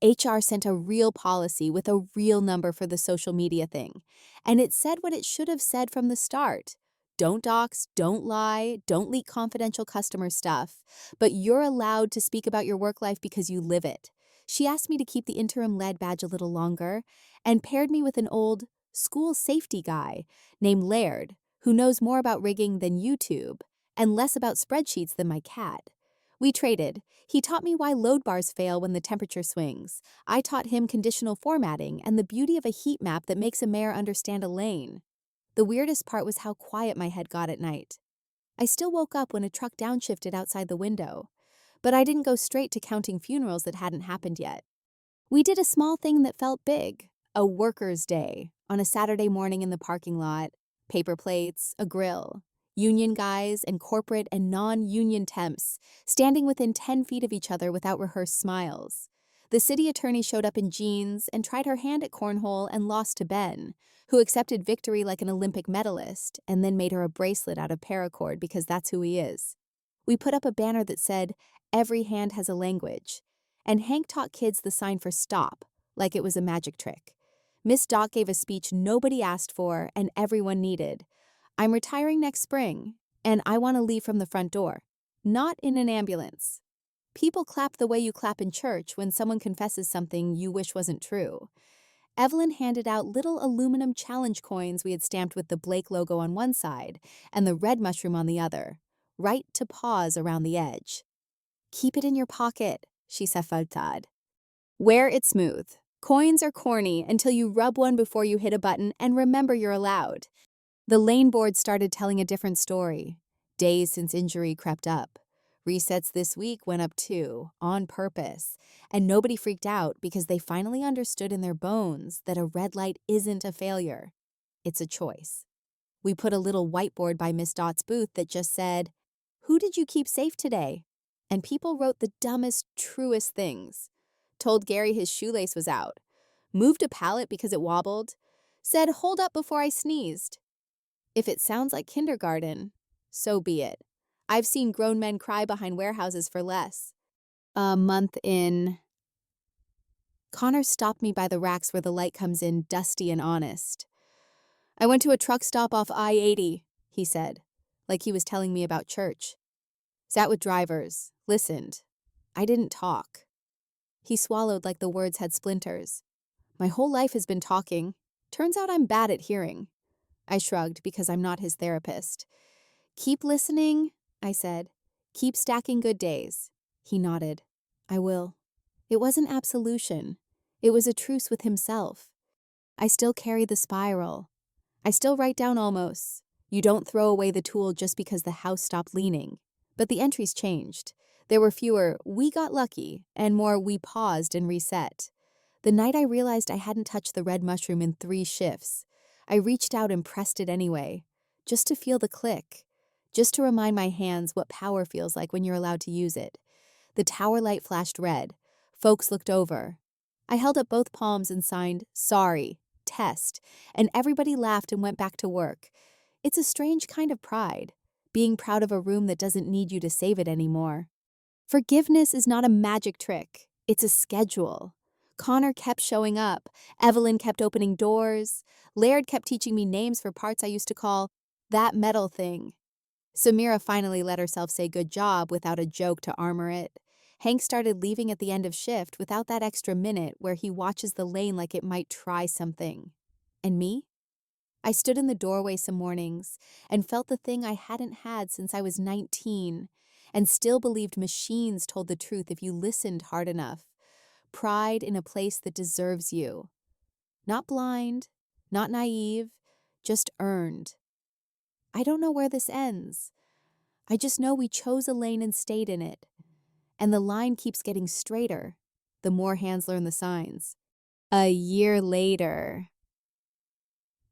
HR sent a real policy with a real number for the social media thing, and it said what it should have said from the start. Don't dox, don't lie, don't leak confidential customer stuff, but you're allowed to speak about your work life because you live it. She asked me to keep the interim lead badge a little longer and paired me with an old school safety guy named Laird, who knows more about rigging than YouTube and less about spreadsheets than my cat. We traded. He taught me why load bars fail when the temperature swings. I taught him conditional formatting and the beauty of a heat map that makes a mare understand a lane. The weirdest part was how quiet my head got at night. I still woke up when a truck downshifted outside the window, but I didn't go straight to counting funerals that hadn't happened yet. We did a small thing that felt big, a workers' day, on a Saturday morning in the parking lot, paper plates, a grill, union guys and corporate and non-union temps standing within 10 feet of each other without rehearsed smiles. The city attorney showed up in jeans and tried her hand at cornhole and lost to Ben, who accepted victory like an Olympic medalist and then made her a bracelet out of paracord because that's who he is. We put up a banner that said, "Every hand has a language," and Hank taught kids the sign for stop, like it was a magic trick. Miss Doc gave a speech nobody asked for and everyone needed. "I'm retiring next spring, and I want to leave from the front door." not in an ambulance. People clap the way you clap in church when someone confesses something you wish wasn't true. Evelyn handed out little aluminum challenge coins we had stamped with the Blake logo on one side and the red mushroom on the other, right to pause around the edge. Keep it in your pocket, she safaltad. Wear it smooth. Coins are corny until you rub one before you hit a button and remember you're allowed. The lane board started telling a different story. Days since injury crept up. Resets this week went up too, on purpose. And nobody freaked out because they finally understood in their bones that a red light isn't a failure. It's a choice. We put a little whiteboard by Miss Dott's booth that just said, "Who did you keep safe today?" And people wrote the dumbest, truest things. Told Gary his shoelace was out. Moved a pallet because it wobbled. Said, "Hold up before I sneezed." If it sounds like kindergarten, so be it. I've seen grown men cry behind warehouses for less. A month in. Connor stopped me by the racks where the light comes in, dusty and honest. "I went to a truck stop off I-80, he said, like he was telling me about church. Sat with drivers, listened. I didn't talk." He swallowed like the words had splinters. "My whole life has been talking. Turns out I'm bad at hearing." I shrugged because I'm not his therapist. "Keep listening," I said. "Keep stacking good days." He nodded. "I will." It wasn't absolution. It was a truce with himself. I still carry the spiral. I still write down almost. You don't throw away the tool just because the house stopped leaning. But the entries changed. There were fewer "we got lucky" and more "we paused and reset." The night I realized I hadn't touched the red mushroom in 3 shifts, I reached out and pressed it anyway, just to feel the click, just to remind my hands what power feels like when you're allowed to use it. The tower light flashed red. Folks looked over. I held up both palms and signed, "Sorry, test," and everybody laughed and went back to work. It's a strange kind of pride, being proud of a room that doesn't need you to save it anymore. Forgiveness is not a magic trick. It's a schedule. Connor kept showing up. Evelyn kept opening doors. Laird kept teaching me names for parts I used to call "that metal thing." Samira finally let herself say "good job" without a joke to armor it. Hank started leaving at the end of shift without that extra minute where he watches the lane like it might try something. And me? I stood in the doorway some mornings and felt the thing I hadn't had since I was 19, and still believed machines told the truth if you listened hard enough. Pride in a place that deserves you. Not blind, not naive, just earned. I don't know where this ends. I just know we chose a lane and stayed in it. And the line keeps getting straighter, the more hands learn the signs. A year later.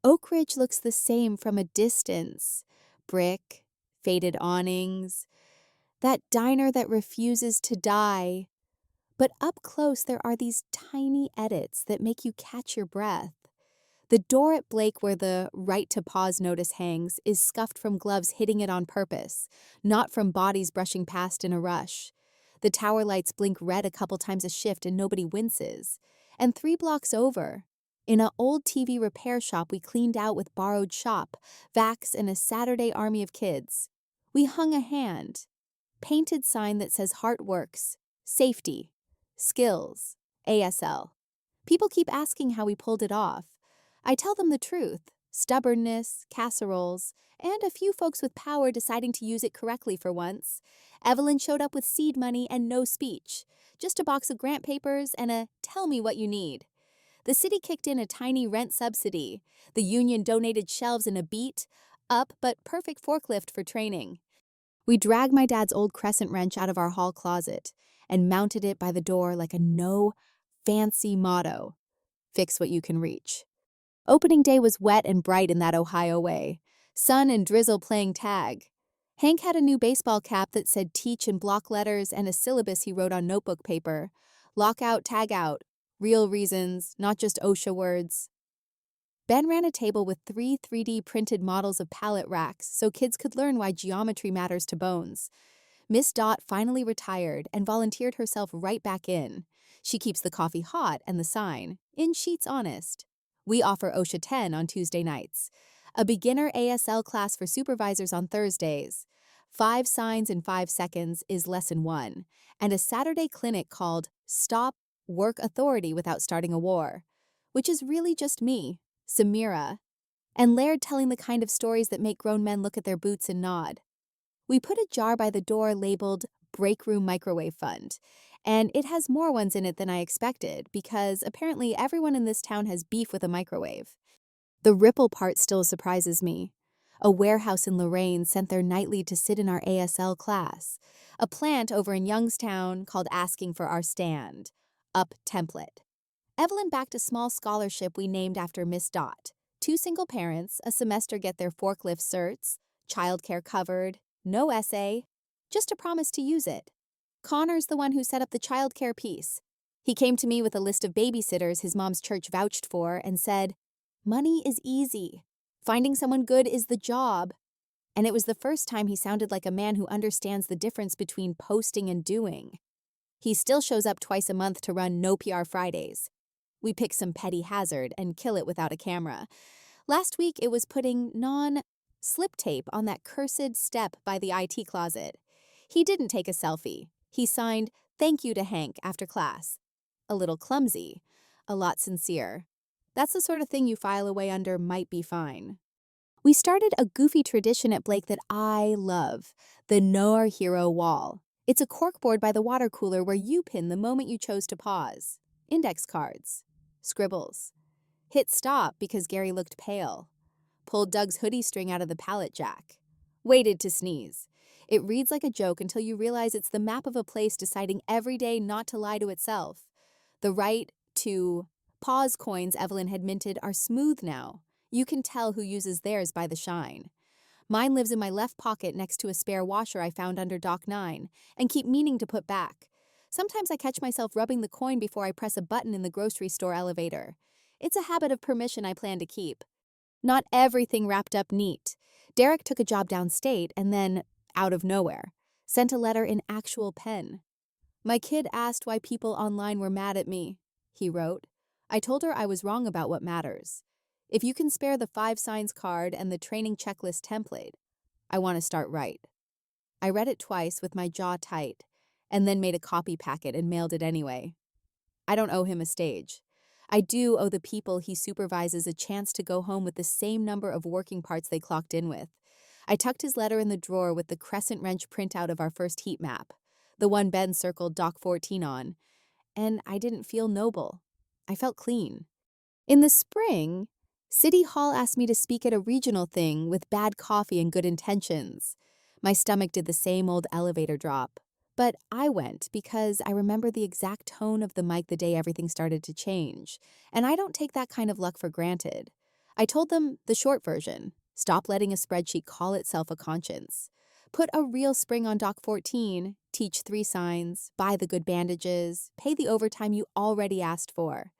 Oak Ridge looks the same from a distance. Brick, faded awnings, that diner that refuses to die. But up close there are these tiny edits that make you catch your breath. The door at Blake where the "right to pause" notice hangs is scuffed from gloves hitting it on purpose, not from bodies brushing past in a rush. The tower lights blink red a couple times a shift and nobody winces. And 3 blocks over, in an old TV repair shop we cleaned out with borrowed shop, vacs, and a Saturday army of kids, we hung a hand. Painted sign that says "Heart Works," "Safety," "Skills," ASL. People keep asking how we pulled it off. I tell them the truth: stubbornness, casseroles, and a few folks with power deciding to use it correctly for once. Evelyn showed up with seed money and no speech, just a box of grant papers and a "tell me what you need." The city kicked in a tiny rent subsidy. The union donated shelves and a beat up but perfect forklift for training. We dragged my dad's old crescent wrench out of our hall closet and mounted it by the door like a no fancy motto: fix what you can reach. Opening day was wet and bright in that Ohio way. Sun and drizzle playing tag. Hank had a new baseball cap that said "teach" in block letters and a syllabus he wrote on notebook paper. Lock out, tag out. Real reasons, not just OSHA words. Ben ran a table with 3 3D printed models of pallet racks so kids could learn why geometry matters to bones. Miss Dot finally retired and volunteered herself right back in. She keeps the coffee hot and the sign, "in sheets honest." We offer OSHA 10 on Tuesday nights. A beginner ASL class for supervisors on Thursdays. 5 Signs in 5 Seconds is lesson 1, and a Saturday clinic called Stop Work Authority Without Starting a War, which is really just me, Samira, and Laird telling the kind of stories that make grown men look at their boots and nod. We put a jar by the door labeled Break Room Microwave Fund, and it has more ones in it than I expected because apparently everyone in this town has beef with a microwave. The ripple part still surprises me. A warehouse in Lorraine sent their nightly to sit in our ASL class. A plant over in Youngstown called Asking for Our Stand. Up template. Evelyn backed a small scholarship we named after Miss Dot. 2 single parents, a semester get their forklift certs, childcare covered, no essay, just a promise to use it. Connor's the one who set up the childcare piece. He came to me with a list of babysitters his mom's church vouched for and said, "Money is easy. Finding someone good is the job." And it was the first time he sounded like a man who understands the difference between posting and doing. He still shows up twice a month to run No PR Fridays. We pick some petty hazard and kill it without a camera. Last week, it was putting non-slip tape on that cursed step by the IT closet. He didn't take a selfie. He signed, "Thank you to Hank," after class. A little clumsy, a lot sincere. That's the sort of thing you file away under might be fine. We started a goofy tradition at Blake that I love, the Know Our Hero wall. It's a corkboard by the water cooler where you pin the moment you chose to pause. Index cards. Scribbles. Hit stop because Gary looked pale. Pulled Doug's hoodie string out of the pallet jack. Waited to sneeze. It reads like a joke until you realize it's the map of a place deciding every day not to lie to itself. The right to pause coins Evelyn had minted are smooth now. You can tell who uses theirs by the shine. Mine lives in my left pocket next to a spare washer I found under Dock 9 and keep meaning to put back. Sometimes I catch myself rubbing the coin before I press a button in the grocery store elevator. It's a habit of permission I plan to keep. Not everything wrapped up neat. Derek took a job downstate and then, out of nowhere, sent a letter in actual pen. "My kid asked why people online were mad at me," he wrote. "I told her I was wrong about what matters. If you can spare the 5 signs card and the training checklist template, I want to start right." I read it twice with my jaw tight, and then made a copy packet and mailed it anyway. I don't owe him a stage. I do owe the people he supervises a chance to go home with the same number of working parts they clocked in with. I tucked his letter in the drawer with the crescent wrench printout of our first heat map, the one Ben circled Dock 14 on, and I didn't feel noble. I felt clean. In the spring, City Hall asked me to speak at a regional thing with bad coffee and good intentions. My stomach did the same old elevator drop. But I went because I remember the exact tone of the mic the day everything started to change, and I don't take that kind of luck for granted. I told them the short version: stop letting a spreadsheet call itself a conscience. Put a real spring on Dock 14, teach 3 signs, buy the good bandages, pay the overtime you already asked for.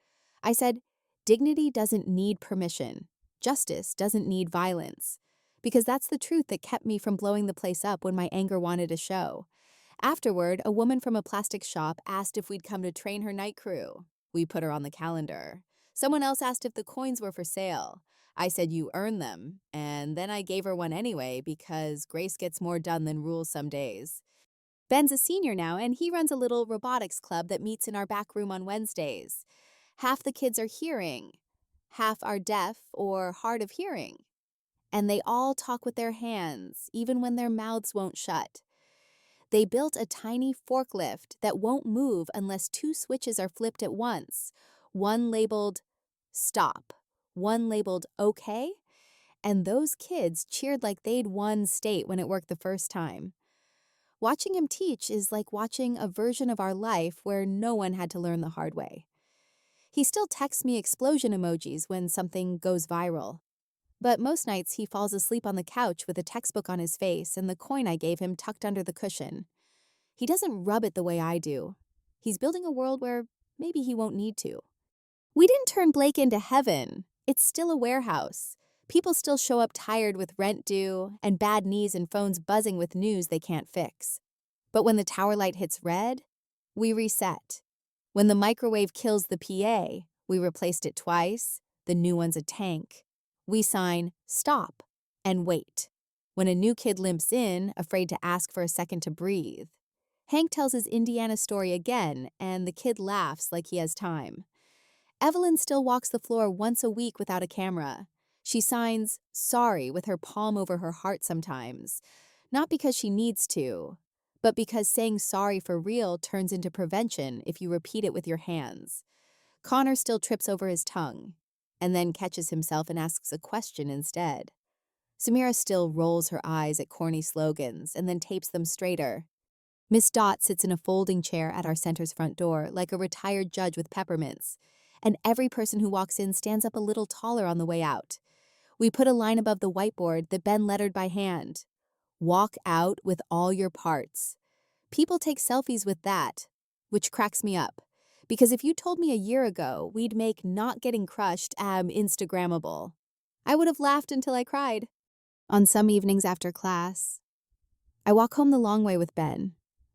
I said, dignity doesn't need permission. Justice doesn't need violence. Because that's the truth that kept me from blowing the place up when my anger wanted a show. Afterward, a woman from a plastic shop asked if we'd come to train her night crew. We put her on the calendar. Someone else asked if the coins were for sale. I said you earn them, and then I gave her one anyway because Grace gets more done than rules some days. Ben's a senior now, and he runs a little robotics club that meets in our back room on Wednesdays. Half the kids are hearing, half are deaf or hard of hearing. And they all talk with their hands, even when their mouths won't shut. They built a tiny forklift that won't move unless 2 switches are flipped at once, one labeled stop, one labeled okay, and those kids cheered like they'd won state when it worked the first time. Watching him teach is like watching a version of our life where no one had to learn the hard way. He still texts me explosion emojis when something goes viral. But most nights he falls asleep on the couch with a textbook on his face and the coin I gave him tucked under the cushion. He doesn't rub it the way I do. He's building a world where maybe he won't need to. We didn't turn Blake into heaven. It's still a warehouse. People still show up tired with rent due and bad knees and phones buzzing with news they can't fix. But when the tower light hits red, we reset. When the microwave kills the PA, we replaced it twice, the new one's a tank. We sign stop and wait. when a new kid limps in, afraid to ask for a second to breathe. Hank tells his Indiana story again, and the kid laughs like he has time. Evelyn still walks the floor once a week without a camera. She signs sorry with her palm over her heart sometimes, not because she needs to, but because saying sorry for real turns into prevention if you repeat it with your hands. Connor still trips over his tongue, and then catches himself and asks a question instead. Samira still rolls her eyes at corny slogans and then tapes them straighter. Miss Dot sits in a folding chair at our center's front door like a retired judge with peppermints, and every person who walks in stands up a little taller on the way out. We put a line above the whiteboard that Ben lettered by hand. Walk out with all your parts. People take selfies with that, which cracks me up. Because if you told me a year ago we'd make not getting crushed Instagrammable, I would have laughed until I cried. On some evenings after class, I walk home the long way with Ben.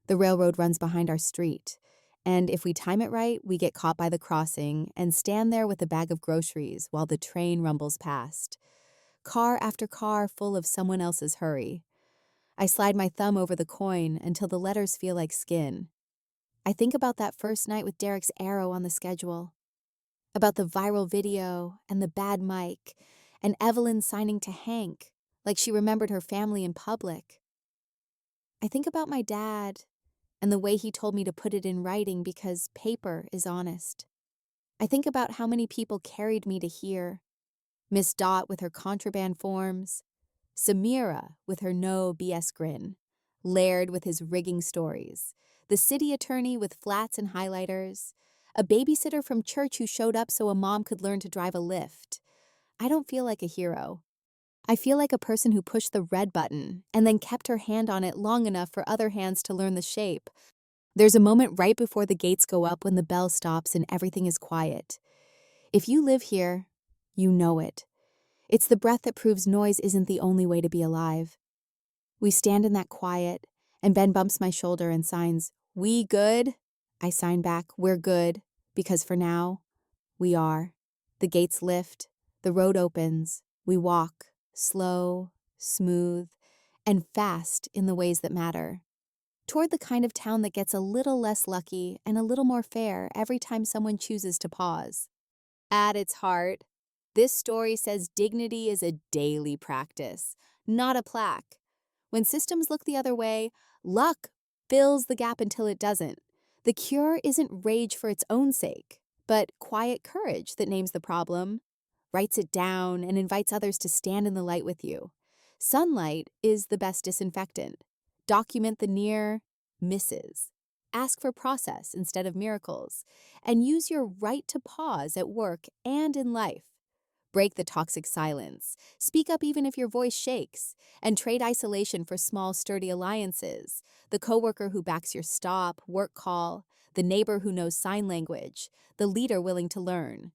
The railroad runs behind our street, and if we time it right, we get caught by the crossing and stand there with a bag of groceries while the train rumbles past. Car after car full of someone else's hurry. I slide my thumb over the coin until the letters feel like skin. I think about that first night with Derek's arrow on the schedule, about the viral video and the bad mic, and Evelyn signing to Hank like she remembered her family in public. I think about my dad and the way he told me to put it in writing because paper is honest. I think about how many people carried me to here. Miss Dot with her contraband forms, Samira with her no BS grin, Laird with his rigging stories, the city attorney with flats and highlighters, a babysitter from church who showed up so a mom could learn to drive a lift. I don't feel like a hero. I feel like a person who pushed the red button and then kept her hand on it long enough for other hands to learn the shape. There's a moment right before the gates go up when the bell stops and everything is quiet. If you live here, you know it. It's the breath that proves noise isn't the only way to be alive. We stand in that quiet, and Ben bumps my shoulder and signs, "We good?" I sign back, "We're good," because for now, we are. The gates lift, the road opens, we walk, slow, smooth, and fast in the ways that matter. Toward the kind of town that gets a little less lucky and a little more fair every time someone chooses to pause. At its heart, this story says dignity is a daily practice, not a plaque. When systems look the other way, luck fills the gap until it doesn't. The cure isn't rage for its own sake, but quiet courage that names the problem, writes it down, and invites others to stand in the light with you. Sunlight is the best disinfectant. Document the near misses. Ask for process instead of miracles, and use your right to pause at work and in life. Break the toxic silence. Speak up even if your voice shakes, and trade isolation for small, sturdy alliances. The coworker who backs your stop, work call, the neighbor who knows sign language, the leader willing to learn.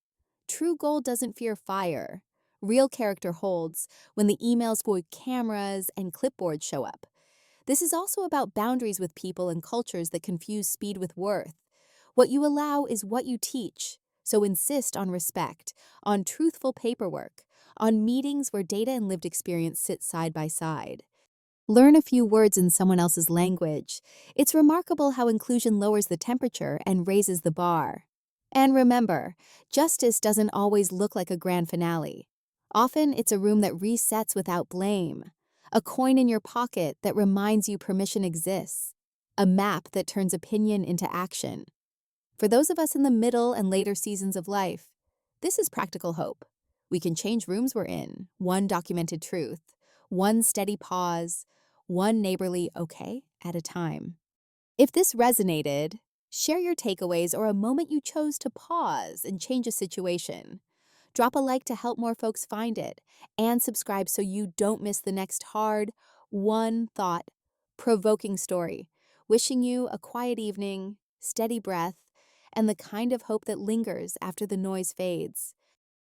True gold doesn't fear fire. Real character holds when the emails for cameras and clipboards show up. This is also about boundaries with people and cultures that confuse speed with worth. What you allow is what you teach, so insist on respect, on truthful paperwork, on meetings where data and lived experience sit side by side. Learn a few words in someone else's language. It's remarkable how inclusion lowers the temperature and raises the bar. And remember, justice doesn't always look like a grand finale. Often it's a room that resets without blame. A coin in your pocket that reminds you permission exists. A map that turns opinion into action. For those of us in the middle and later seasons of life, this is practical hope. We can change rooms we're in, one documented truth, one steady pause, one neighborly okay at a time. If this resonated, share your takeaways or a moment you chose to pause and change a situation. Drop a like to help more folks find it, and subscribe so you don't miss the next hard, one-thought, provoking story. Wishing you a quiet evening, steady breath, and the kind of hope that lingers after the noise fades.